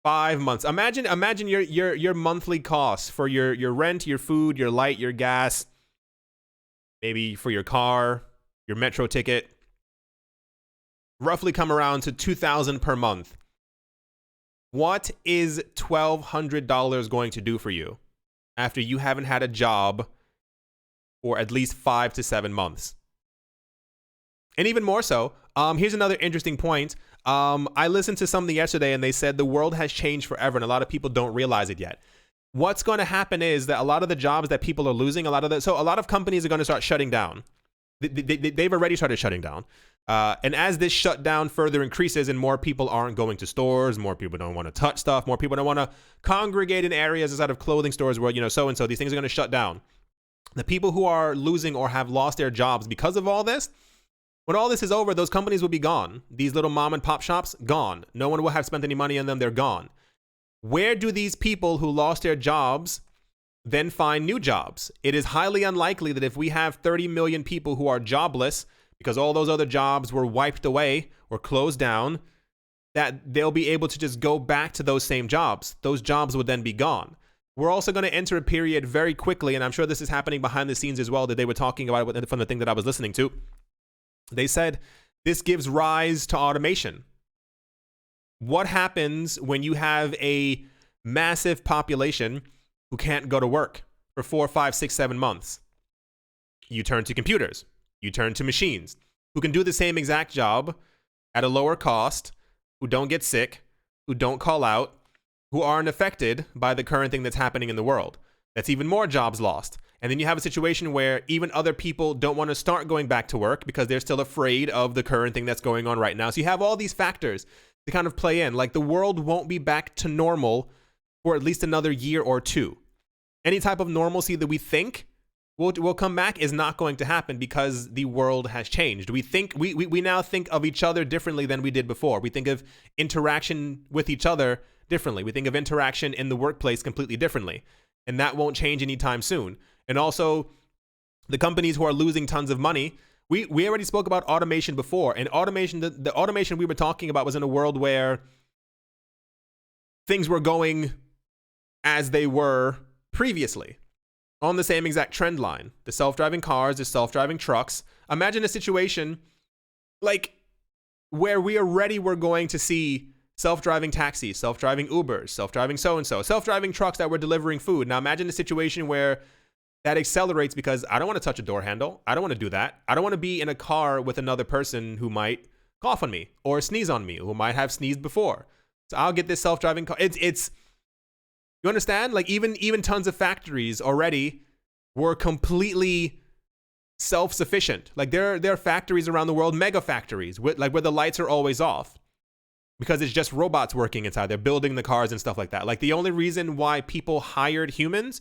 5 months. Imagine your monthly costs for your rent, your food, your light, your gas, maybe for your car, your metro ticket. Roughly come around to $2,000 per month. What is $1,200 going to do for you after you haven't had a job for at least 5 to 7 months? And even more so, here's another interesting point. I listened to something yesterday and they said the world has changed forever and a lot of people don't realize it yet. What's going to happen is that a lot of the jobs that people are losing, a lot of companies are going to start shutting down. They've already started shutting down. And as this shutdown further increases and more people aren't going to stores, more people don't want to touch stuff, more people don't want to congregate in areas outside of clothing stores where, so-and-so, these things are going to shut down. The people who are losing or have lost their jobs because of all this, when all this is over, those companies will be gone. These little mom and pop shops, gone. No one will have spent any money on them. They're gone. Where do these people who lost their jobs then find new jobs? It is highly unlikely that if we have 30 million people who are jobless because all those other jobs were wiped away or closed down, that they'll be able to just go back to those same jobs. Those jobs would then be gone. We're also going to enter a period very quickly, and I'm sure this is happening behind the scenes as well, that they were talking about it from the thing that I was listening to. They said this gives rise to automation. What happens when you have a massive population who can't go to work for 4, 5, 6, 7 months? You turn to computers. You turn to machines who can do the same exact job at a lower cost, who don't get sick, who don't call out, who aren't affected by the current thing that's happening in the world. That's even more jobs lost. And then you have a situation where even other people don't want to start going back to work because they're still afraid of the current thing that's going on right now. So you have all these factors to kind of play in. Like the world won't be back to normal for at least another year or two. Any type of normalcy that we think will come back is not going to happen because the world has changed. We now think of each other differently than we did before. We think of interaction with each other differently. We think of interaction in the workplace completely differently. And that won't change anytime soon. And also, the companies who are losing tons of money, we already spoke about automation before. And automation, the automation we were talking about was in a world where things were going as they were previously, on the same exact trend line. The self-driving cars, the self-driving trucks. Imagine a situation like where we already were going to see self-driving taxis, self-driving Ubers, self-driving so-and-so, self-driving trucks that were delivering food. Now imagine a situation where that accelerates because I don't want to touch a door handle. I don't want to do that. I don't want to be in a car with another person who might cough on me or sneeze on me, who might have sneezed before. So I'll get this self-driving car. It's you understand? Like even tons of factories already were completely self-sufficient. Like there are factories around the world, mega factories, where the lights are always off because it's just robots working inside. They're building the cars and stuff like that. Like the only reason why people hired humans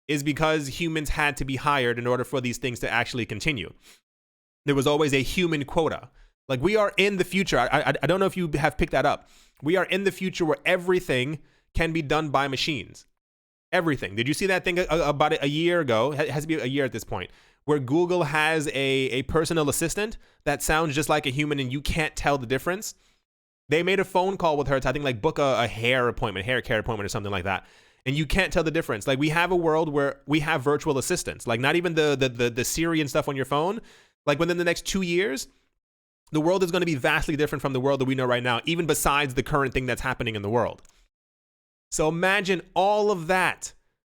is because humans had to be hired in order for these things to actually continue. There was always a human quota. Like we are in the future. I don't know if you have picked that up. We are in the future where everything can be done by machines. Everything. Did you see that thing about a year ago? It has to be a year at this point, where Google has a personal assistant that sounds just like a human and you can't tell the difference. They made a phone call with her to, I think, like book a hair care appointment or something like that. And you can't tell the difference. Like we have a world where we have virtual assistants, like not even the Siri and stuff on your phone. Like within the next 2 years, the world is going to be vastly different from the world that we know right now, even besides the current thing that's happening in the world. So imagine all of that.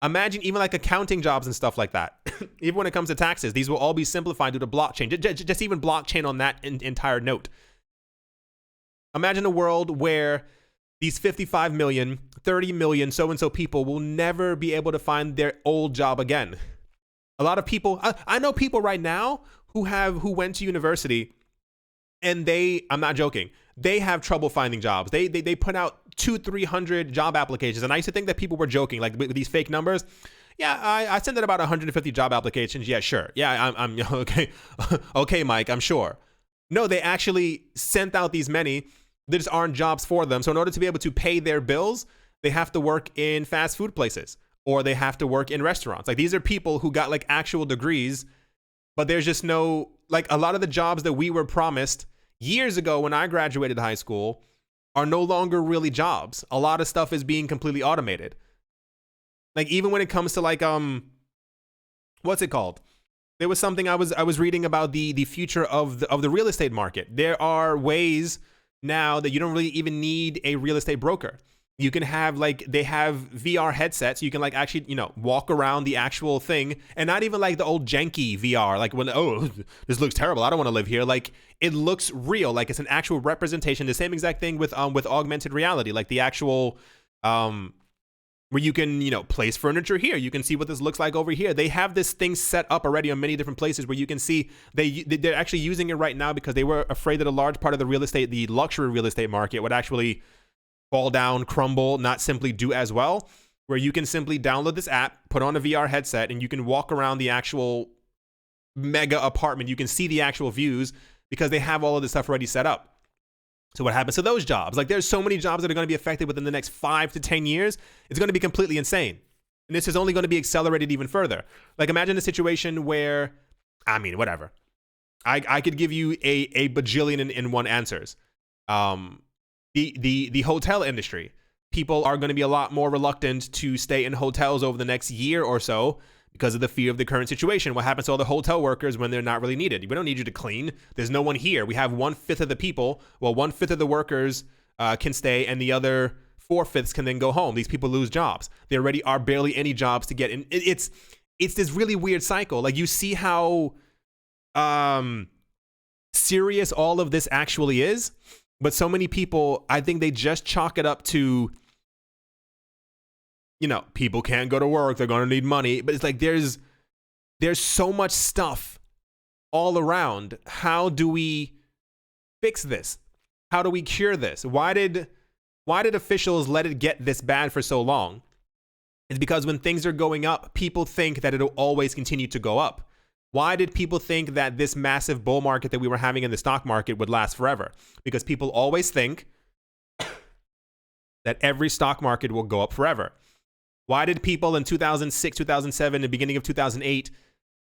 Imagine even like accounting jobs and stuff like that. Even when it comes to taxes, these will all be simplified due to blockchain. Just even blockchain on that entire note. Imagine a world where these 55 million, 30 million so-and-so people will never be able to find their old job again. A lot of people, I know people right now who went to university and I'm not joking, they have trouble finding jobs. They put out 200-300 job applications. And I used to think that people were joking, like with these fake numbers. Yeah, I sent out about 150 job applications. Yeah, sure. Yeah, I'm okay. Okay, Mike, I'm sure. No, they actually sent out these many. There just aren't jobs for them. So in order to be able to pay their bills, they have to work in fast food places or they have to work in restaurants. Like these are people who got like actual degrees, but there's just no, like a lot of the jobs that we were promised years ago when I graduated high school are no longer really jobs. A lot of stuff is being completely automated. Like even when it comes to like, what's it called? There was something I was reading about the future of the real estate market. There are ways now that you don't really even need a real estate broker. You can have they have VR headsets. You can like actually, walk around the actual thing and not even like the old janky VR. Like when, oh, this looks terrible. I don't want to live here. Like it looks real. Like it's an actual representation. The same exact thing with augmented reality, like the actual, where you can, place furniture here. You can see what this looks like over here. They have this thing set up already on many different places where you can see they're actually using it right now because they were afraid that a large part of the luxury real estate market would actually fall down, crumble, not simply do as well, where you can simply download this app, put on a VR headset, and you can walk around the actual mega apartment. You can see the actual views because they have all of this stuff already set up. So what happens to those jobs? Like there's so many jobs that are going to be affected within the next 5 to 10 years. It's going to be completely insane. And this is only going to be accelerated even further. Like imagine a situation where, whatever. I could give you a bajillion in one answers. The hotel industry. People are going to be a lot more reluctant to stay in hotels over the next year or so because of the fear of the current situation. What happens to all the hotel workers when they're not really needed? We don't need you to clean. There's no one here. We have 1/5 of the people. Well, 1/5 of the workers can stay and the other 4/5 can then go home. These people lose jobs. There already are barely any jobs to get in. It's this really weird cycle. Like you see how serious all of this actually is. But so many people, I think they just chalk it up to, you know, people can't go to work, they're going to need money. But it's like there's so much stuff all around. How do we fix this? How do we cure this? Why did officials let it get this bad for so long? It's because when things are going up, people think that it'll always continue to go up. Why did people think that this massive bull market that we were having in the stock market would last forever? Because people always think that every stock market will go up forever. Why did people in 2006, 2007, the beginning of 2008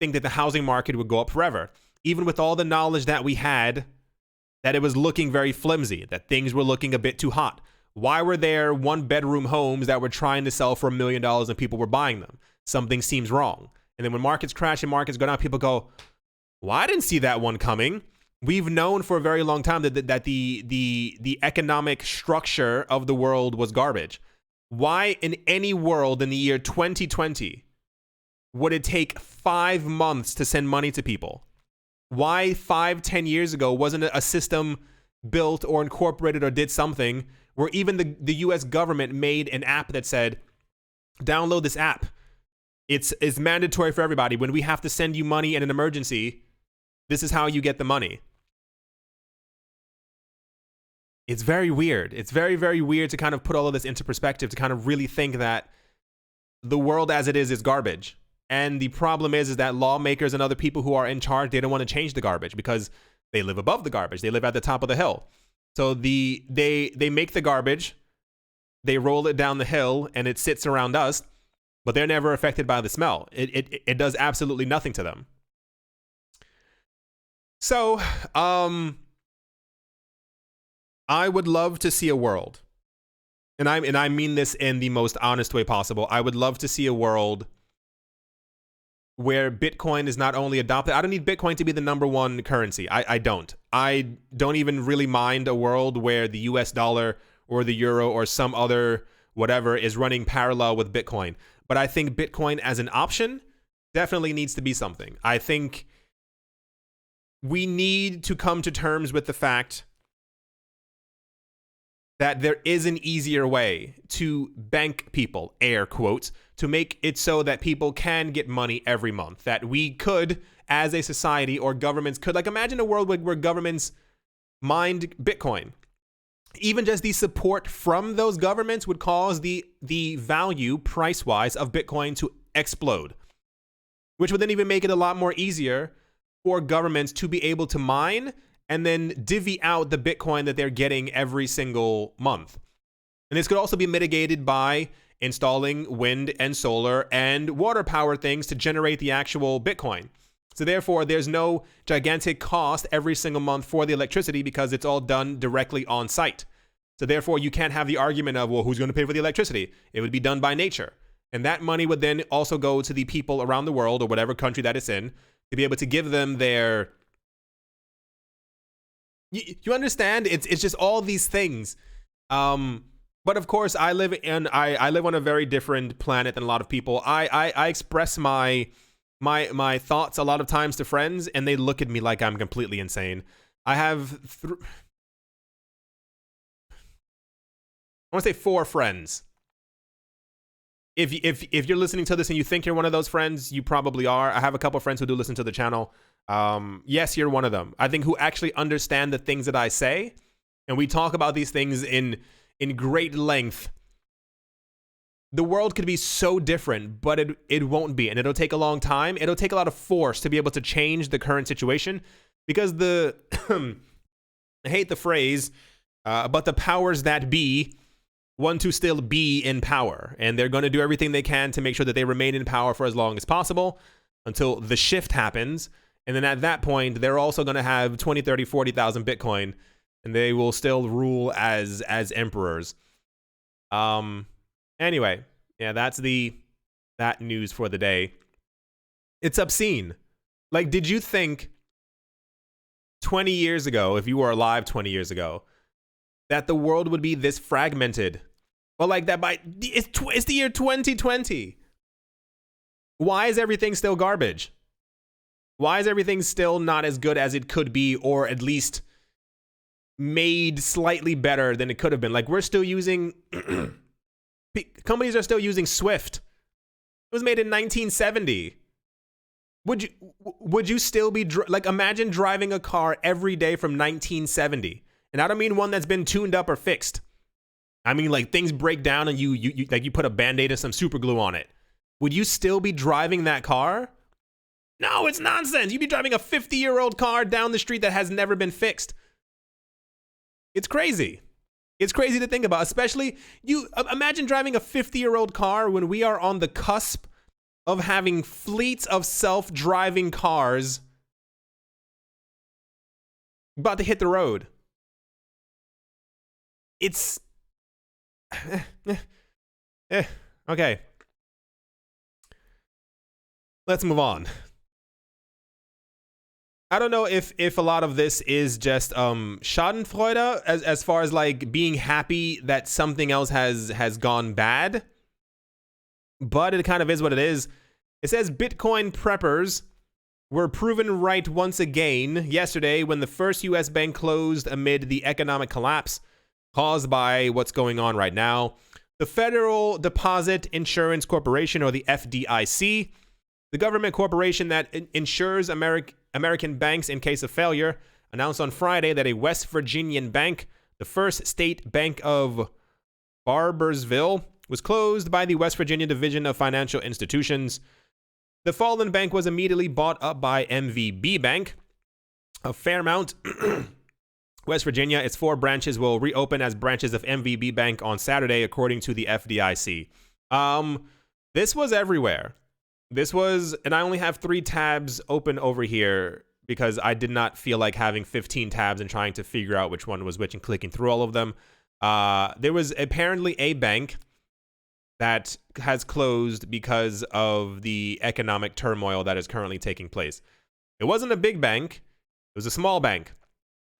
think that the housing market would go up forever? Even with all the knowledge that we had, that it was looking very flimsy, that things were looking a bit too hot. Why were there one-bedroom homes that were trying to sell for $1 million and people were buying them? Something seems wrong. And then when markets crash and markets go down, people go, well, I didn't see that one coming. We've known for a very long time that the economic structure of the world was garbage. Why in any world in the year 2020 would it take 5 months to send money to people? Why 5-10 years ago wasn't a system built or incorporated or did something where even the US government made an app that said, download this app. It's mandatory for everybody. When we have to send you money in an emergency, this is how you get the money. It's very weird. It's very, very weird to kind of put all of this into perspective, to kind of really think that the world as it is garbage. And the problem is that lawmakers and other people who are in charge, they don't want to change the garbage because they live above the garbage. They live at the top of the hill. So they make the garbage, they roll it down the hill, and it sits around us, but they're never affected by the smell. It does absolutely nothing to them. So, I would love to see a world, and I mean this in the most honest way possible. I would love to see a world where Bitcoin is not only adopted. I don't need Bitcoin to be the #1 currency. I don't. I don't even really mind a world where the US dollar or the euro or some other whatever is running parallel with Bitcoin. But I think Bitcoin as an option definitely needs to be something. I think we need to come to terms with the fact that there is an easier way to bank people, air quotes, to make it so that people can get money every month. That we could, as a society, or governments could, like imagine a world where governments mined Bitcoin. Even just the support from those governments would cause the value, price-wise, of Bitcoin to explode, which would then even make it a lot more easier for governments to be able to mine and then divvy out the Bitcoin that they're getting every single month. And this could also be mitigated by installing wind and solar and water power things to generate the actual Bitcoin. So therefore, there's no gigantic cost every single month for the electricity because it's all done directly on site. So therefore, you can't have the argument of, well, who's going to pay for the electricity? It would be done by nature. And that money would then also go to the people around the world or whatever country that it's in to be able to give them their... You understand? It's just all these things. But of course, I live on a very different planet than a lot of people. I express my thoughts a lot of times to friends, and they look at me like I'm completely insane. I have I want to say 4 friends. If you're listening to this and you think you're one of those friends, you probably are. I have a couple of friends who do listen to the channel. Yes, you're one of them. I think who actually understand the things that I say, and we talk about these things in great length. The world could be so different, but it won't be, and it'll take a long time. It'll take a lot of force to be able to change the current situation, because the I hate the phrase, but the powers that be want to still be in power, and they're going to do everything they can to make sure that they remain in power for as long as possible until the shift happens. And then at that point, they're also going to have 20, 30, 40,000 Bitcoin, and they will still rule as emperors. Anyway, yeah, that's that news for the day. It's obscene. Like, did you think 20 years ago, if you were alive 20 years ago, that the world would be this fragmented? Well, like that it's the year 2020. Why is everything still garbage? Why is everything still not as good as it could be, or at least made slightly better than it could have been? Like, we're still using Companies are still using Swift. It was made in 1970. Would you still be like, imagine driving a car every day from 1970? And I don't mean one that's been tuned up or fixed. I mean, like, things break down and you like, you put a Band-Aid and some super glue on it. Would you still be driving that car? No, it's nonsense. You'd be driving a 50-year-old car down the street that has never been fixed. It's crazy. It's crazy to think about, especially you imagine driving a 50-year-old car when we are on the cusp of having fleets of self-driving cars about to hit the road. It's okay. Let's move on. I don't know if a lot of this is just Schadenfreude as far as like being happy that something else has gone bad, but it kind of is what it is. It says Bitcoin preppers were proven right once again yesterday when the first US bank closed amid the economic collapse caused by what's going on right now. The Federal Deposit Insurance Corporation, or the FDIC, the government corporation that insures American banks in case of failure, announced on Friday that a West Virginian bank, the First State Bank of Barboursville, was closed by the West Virginia Division of Financial Institutions. The fallen bank was immediately bought up by MVB Bank of Fairmount, West Virginia. Its 4 branches will reopen as branches of MVB Bank on Saturday, according to the FDIC. This was everywhere. This was, and I only have 3 tabs open over here because I did not feel like having 15 tabs and trying to figure out which one was which and clicking through all of them. There was apparently a bank that has closed because of the economic turmoil that is currently taking place. It wasn't a big bank. It was a small bank.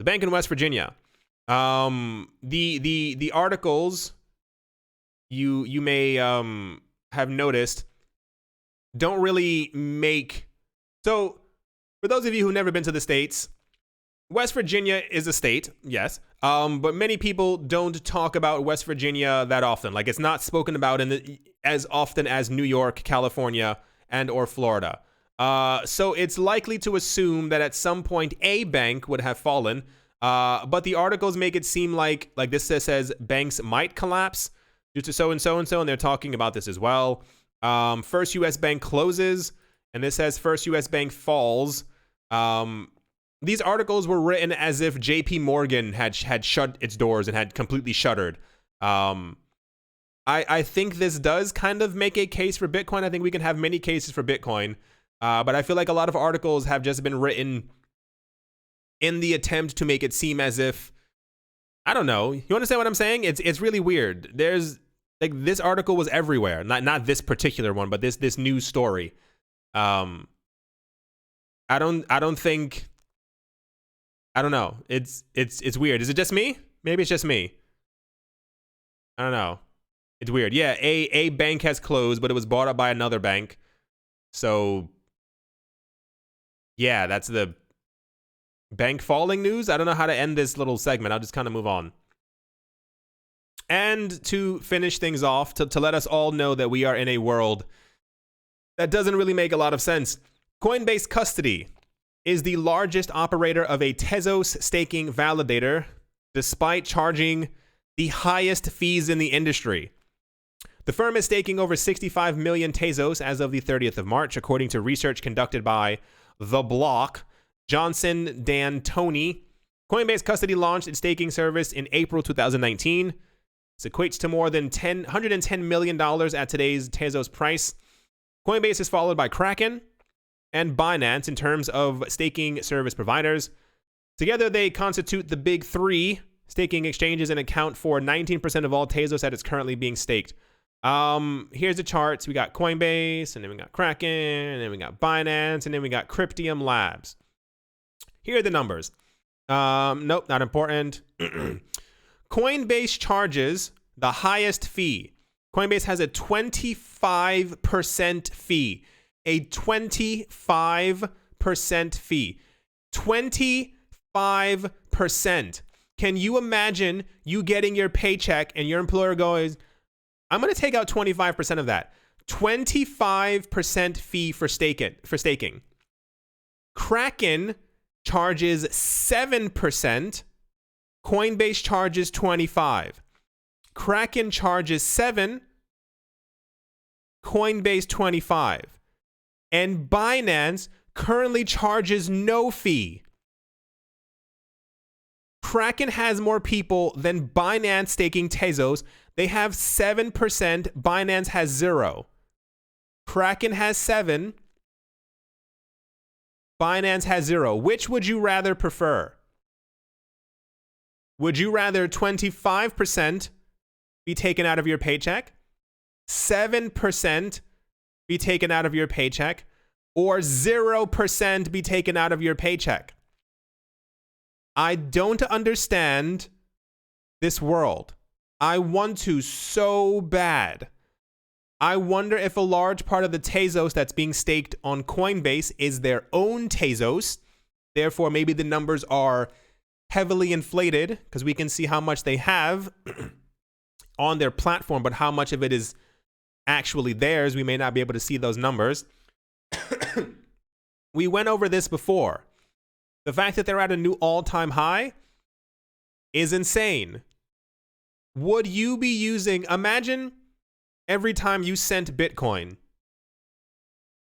The bank in West Virginia. The articles you may have noticed don't really make... So, for those of you who've never been to the States, West Virginia is a state, yes, but many people don't talk about West Virginia that often. Like, it's not spoken about as often as New York, California, and or Florida. So it's likely to assume that at some point a bank would have fallen, but the articles make it seem like this says banks might collapse due to so and so and so, and they're talking about this as well. First U.S. bank closes, and this says First U.S. bank falls. These articles were written as if J.P. Morgan had shut its doors and had completely shuttered. I think this does kind of make a case for Bitcoin. I think we can have many cases for Bitcoin, but I feel like a lot of articles have just been written in the attempt to make it seem as if, I don't know. You understand what I'm saying? It's really weird. There's like, this article was everywhere. Not this particular one, but this news story. I don't think. I don't know. It's weird. Is it just me? Maybe it's just me. I don't know. It's weird. Yeah, a bank has closed, but it was bought up by another bank. So, yeah, that's the bank falling news. I don't know how to end this little segment. I'll just kind of move on. And to finish things off, to let us all know that we are in a world that doesn't really make a lot of sense. Coinbase Custody is the largest operator of a Tezos staking validator, despite charging the highest fees in the industry. The firm is staking over 65 million Tezos as of the 30th of March, according to research conducted by The Block. Johnson D'Antoni. Coinbase Custody launched its staking service in April 2019. This equates to more than $110 million at today's Tezos price. Coinbase is followed by Kraken and Binance in terms of staking service providers. Together, they constitute the big 3 staking exchanges and account for 19% of all Tezos that is currently being staked. Here's the charts. We got Coinbase, and then we got Kraken, and then we got Binance, and then we got Cryptium Labs. Here are the numbers. Nope, not important. Coinbase charges the highest fee. Coinbase has a 25% fee. A 25% fee. 25%. Can you imagine you getting your paycheck and your employer goes, I'm going to take out 25% of that. 25% fee for staking. Kraken charges 7%. Coinbase charges 25. Kraken charges 7. Coinbase 25. And Binance currently charges no fee. Kraken has more people than Binance staking Tezos. They have 7%. Binance has 0. Kraken has 7. Binance has 0. Which would you rather prefer? Would you rather 25% be taken out of your paycheck, 7% be taken out of your paycheck, or 0% be taken out of your paycheck? I don't understand this world. I want to so bad. I wonder if a large part of the Tezos that's being staked on Coinbase is their own Tezos. Therefore, maybe the numbers are heavily inflated because we can see how much they have on their platform, but how much of it is actually theirs, we may not be able to see those numbers. We went over this before. The fact that they're at a new all-time high is insane. Would you be using, imagine every time you sent Bitcoin,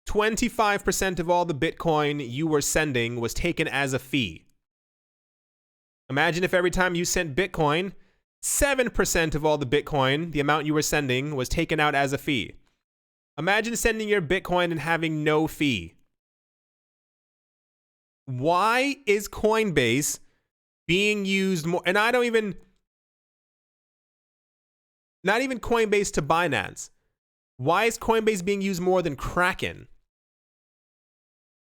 25% of all the Bitcoin you were sending was taken as a fee. Imagine if every time you sent Bitcoin, 7% of all the Bitcoin, the amount you were sending, was taken out as a fee. Imagine sending your Bitcoin and having no fee. Why is Coinbase being used more? And I don't even, not even Coinbase to Binance. Why is Coinbase being used more than Kraken?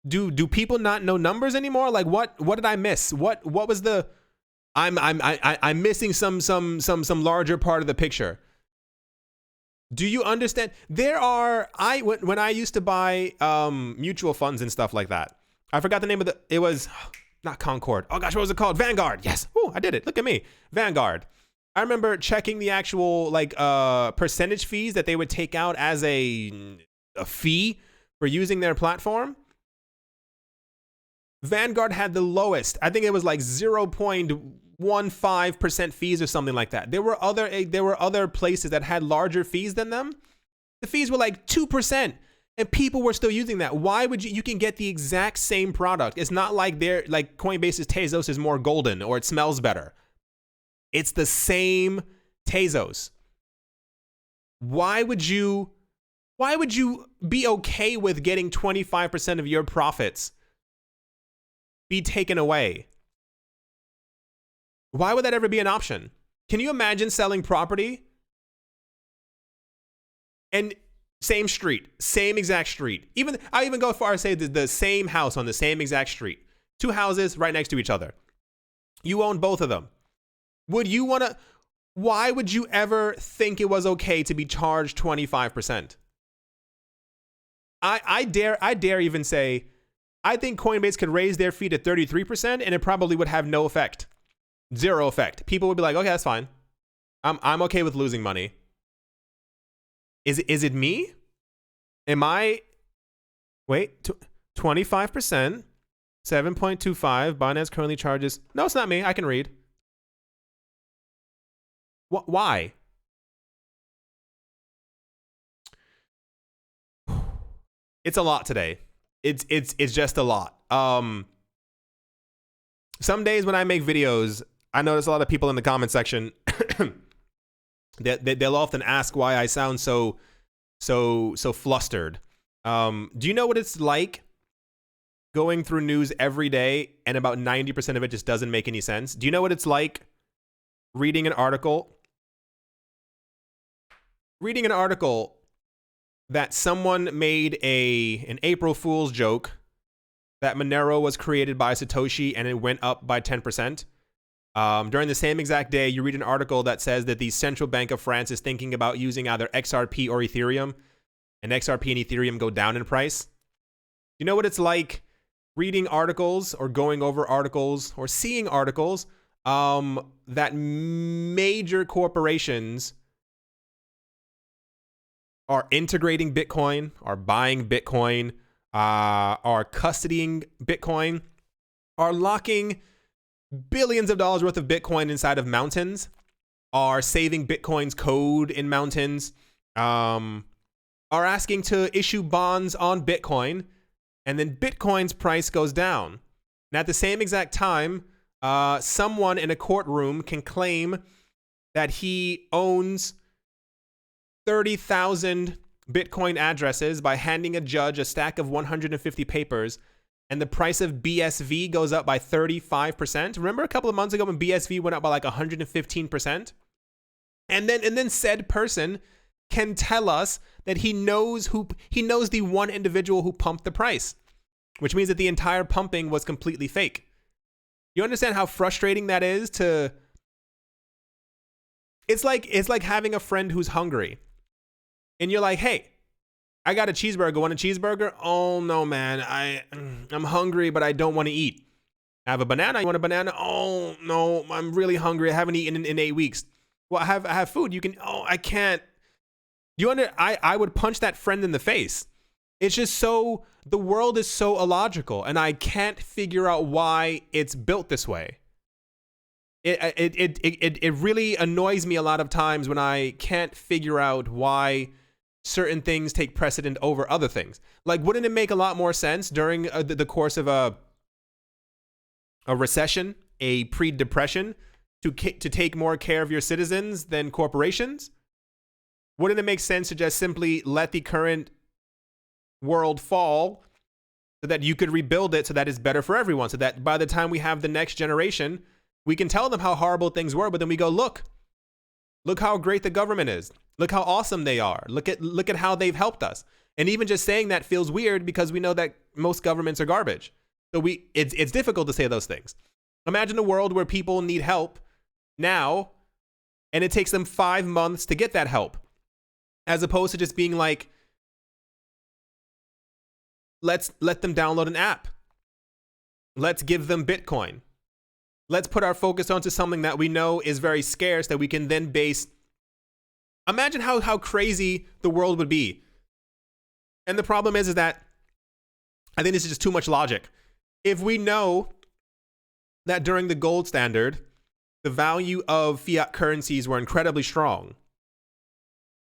Do people not know numbers anymore? Like what did I miss? What was the? I'm missing some larger part of the picture. Do you understand? There are when I used to buy mutual funds and stuff like that. I forgot the name of it was not Concord. Oh gosh, what was it called? Vanguard. Yes. Oh, I did it. Look at me. Vanguard. I remember checking the actual percentage fees that they would take out as a fee for using their platform. Vanguard had the lowest. I think it was like 0.15% fees or something like that. There were other places that had larger fees than them. The fees were like 2%, and people were still using that. Why would you can get the exact same product. It's not like Coinbase's Tezos is more golden or it smells better. It's the same Tezos. Why would you be okay with getting 25% of your profits be taken away? Why would that ever be an option? Can you imagine selling property and same street, same exact street? I even go as far as say the same house on the same exact street. 2 houses right next to each other. You own both of them. Why would you ever think it was okay to be charged 25%? I dare even say, I think Coinbase could raise their fee to 33% and it probably would have no effect. 0 effect. People would be like, okay, that's fine. I'm okay with losing money. Is it me? Am I? Wait, 25%, 7.25. Binance currently charges. No, it's not me. I can read. Why? It's a lot today. It's just a lot. Some days when I make videos, I notice a lot of people in the comment section they'll often ask why I sound so flustered. Do you know what it's like going through news every day and about 90% of it just doesn't make any sense? Do you know what it's like reading an article that someone made an April Fool's joke that Monero was created by Satoshi and it went up by 10%. During the same exact day, you read an article that says that the Central Bank of France is thinking about using either XRP or Ethereum, and XRP and Ethereum go down in price. You know what it's like reading articles or going over articles or seeing articles that major corporations are integrating Bitcoin, are buying Bitcoin, are custodying Bitcoin, are locking billions of dollars worth of Bitcoin inside of mountains, are saving Bitcoin's code in mountains, are asking to issue bonds on Bitcoin, and then Bitcoin's price goes down. And at the same exact time, someone in a courtroom can claim that he owns 30,000 Bitcoin addresses by handing a judge a stack of 150 papers, and the price of BSV goes up by 35%. Remember a couple of months ago when BSV went up by like 115%? And then said person can tell us that he knows the one individual who pumped the price, which means that the entire pumping was completely fake. You understand how frustrating that is to... It's like having a friend who's hungry. And you're like, hey, I got a cheeseburger. Want a cheeseburger? Oh, no, man. I'm hungry, but I don't want to eat. I have a banana. You want a banana? Oh, no, I'm really hungry. I haven't eaten in 8 weeks. Well, I have food. You can... Oh, I can't. I would punch that friend in the face. It's just so... The world is so illogical, and I can't figure out why it's built this way. It really annoys me a lot of times when I can't figure out why certain things take precedent over other things. Like, wouldn't it make a lot more sense during the course of a recession, a pre-depression, to take more care of your citizens than corporations? Wouldn't it make sense to just simply let the current world fall so that you could rebuild it so that it's better for everyone, so that by the time we have the next generation, we can tell them how horrible things were, but then we go, look how great the government is. Look how awesome they are. Look at how they've helped us. And even just saying that feels weird because we know that most governments are garbage. So it's difficult to say those things. Imagine a world where people need help now, and it takes them 5 months to get that help, as opposed to just being like, let's let them download an app. Let's give them Bitcoin. Let's put our focus onto something that we know is very scarce that we can then base. Imagine how crazy the world would be. And the problem is that I think this is just too much logic. If we know that during the gold standard, the value of fiat currencies were incredibly strong,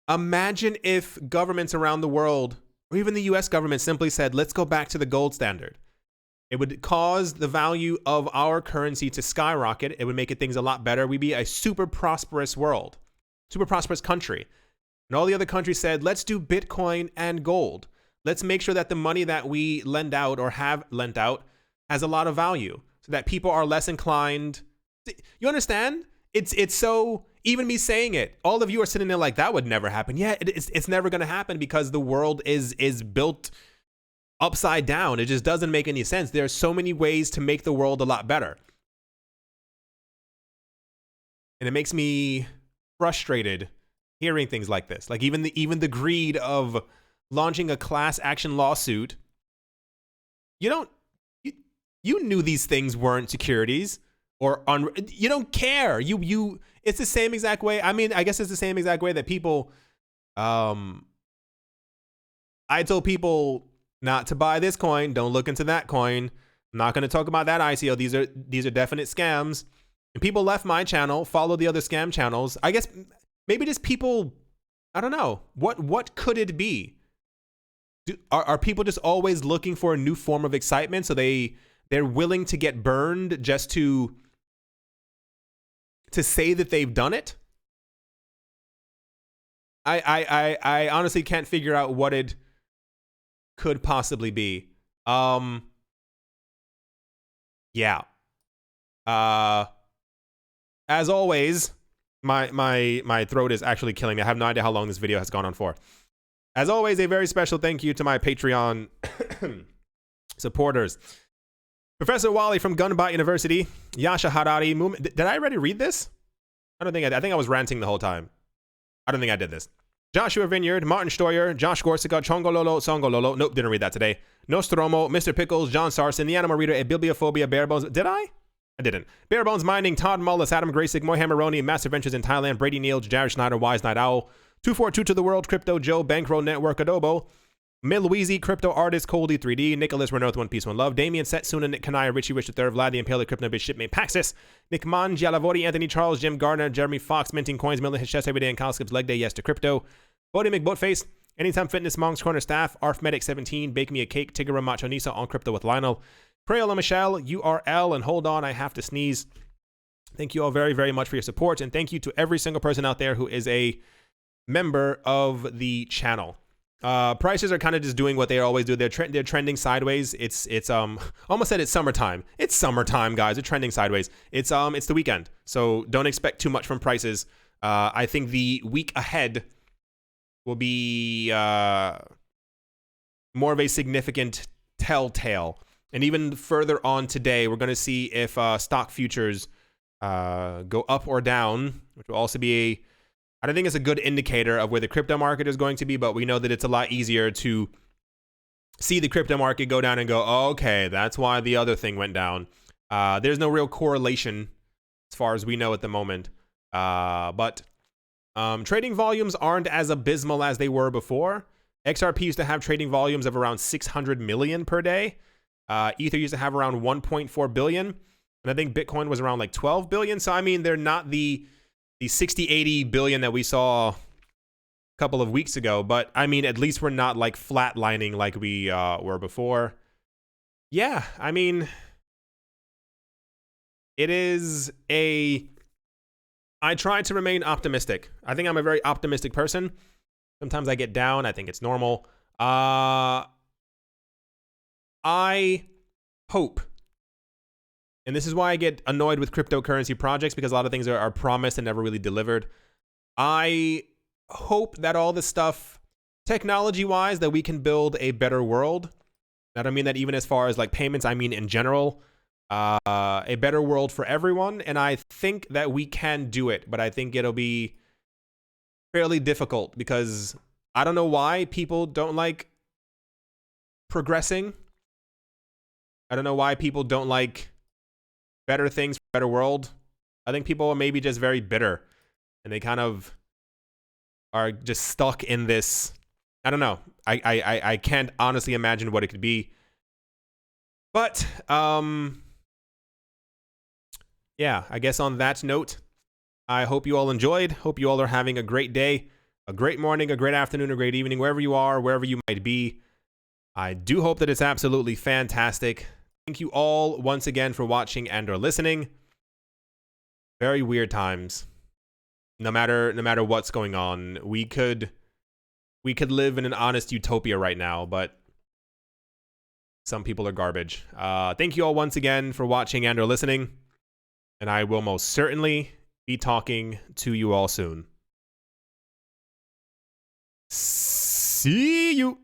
imagine if governments around the world, or even the US government, simply said, let's go back to the gold standard. It would cause the value of our currency to skyrocket. It would make things a lot better. We'd be a super prosperous world, super prosperous country. And all the other countries said, let's do Bitcoin and gold. Let's make sure that the money that we lend out or have lent out has a lot of value so that people are less inclined. You understand? It's so, even me saying it, all of you are sitting there like, that would never happen. Yeah, it's never going to happen because the world is built upside down. It just doesn't make any sense. There are so many ways to make the world a lot better. And it makes me frustrated hearing things like this. Like even the greed of launching a class action lawsuit. You knew these things weren't securities or you don't care. It's the same exact way. I mean, I guess it's the same exact way that people I told people not to buy this coin, don't look into that coin. I'm not going to talk about that ICO. These are definite scams. And people left my channel, follow the other scam channels. I guess maybe just people, I don't know. What could it be? Are people just always looking for a new form of excitement, so they're willing to get burned just to say that they've done it? I honestly can't figure out what it could possibly be. Yeah. As always, my throat is actually killing me. I have no idea how long this video has gone on for. As always, a very special thank you to my Patreon supporters. Professor Wally from Gunbot University, Yasha Harari. Did I already read this? I don't think I think I was ranting the whole time. I don't think I did this. Joshua Vineyard, Martin Stoyer, Josh Gorsica, Chongololo, Songololo. Nope, didn't read that today. Nostromo, Mr. Pickles, John Sarson, The Animal Reader, A Bibliophobia, Barebones. Did I? I didn't. Barebones Mining, Todd Mullis, Adam Graysick, Moy Hammeroni, Master Ventures in Thailand, Brady Neal, Jared Schneider, Wise Night Owl, 242 to the world, Crypto Joe, Bankroll Network, Adobo, Milweezy, Crypto Artist, Coldy 3D, Nicholas Renorth, One Piece, One Love, Damien, Setsuna, Nick Kanaya, Richie Rich III, Vlad the Impaler, Crypto Bitch, Shipmate, Paxis, Nick Man, Gialavori, Anthony Charles, Jim Gardner, Jeremy Fox, Minting Coins, Milton, his chest every day, and Kyle Skips Leg Day, Yes to Crypto, Bodie McBoatface, Anytime Fitness, Monk's Corner Staff, Arfmedic17, Bake Me a Cake, Tigger Macho Nisa, On Crypto with Lionel, Crayola Michelle, URL, and hold on, I have to sneeze. Thank you all very, very much for your support, and thank you to every single person out there who is a member of the channel. Prices are kind of just doing what they always do. They're trending sideways. It's almost said it's summertime. It's summertime, guys. They're trending sideways. It's the weekend, so don't expect too much from prices. I think the week ahead will be more of a significant telltale. And even further on today, we're going to see if stock futures go up or down, which will also be I don't think it's a good indicator of where the crypto market is going to be, but we know that it's a lot easier to see the crypto market go down and go, oh, okay, that's why the other thing went down. There's no real correlation as far as we know at the moment. But trading volumes aren't as abysmal as they were before. XRP used to have trading volumes of around 600 million per day. Ether used to have around 1.4 billion. And I think Bitcoin was around like 12 billion. So, I mean, they're not the 60, 80 billion that we saw a couple of weeks ago. But, I mean, at least we're not like flatlining like we were before. Yeah, I mean, it is I try to remain optimistic. I think I'm a very optimistic person. Sometimes I get down. I think it's normal. I hope, and this is why I get annoyed with cryptocurrency projects, because a lot of things are promised and never really delivered. I hope that all this stuff, technology-wise, that we can build a better world. I don't mean that even as far as like payments. I mean in general, a better world for everyone. And I think that we can do it, but I think it'll be fairly difficult because I don't know why people don't like progressing. I don't know why people don't like better things, better world. I think people are maybe just very bitter and they kind of are just stuck in this. I don't know. I can't honestly imagine what it could be. But yeah, I guess on that note, I hope you all enjoyed. Hope you all are having a great day, a great morning, a great afternoon, a great evening, wherever you are, wherever you might be. I do hope that it's absolutely fantastic. Thank you all once again for watching and or listening. Very weird times. No matter what's going on, we could live in an honest utopia right now, but some people are garbage. Thank you all once again for watching and or listening, and I will most certainly be talking to you all soon. See you.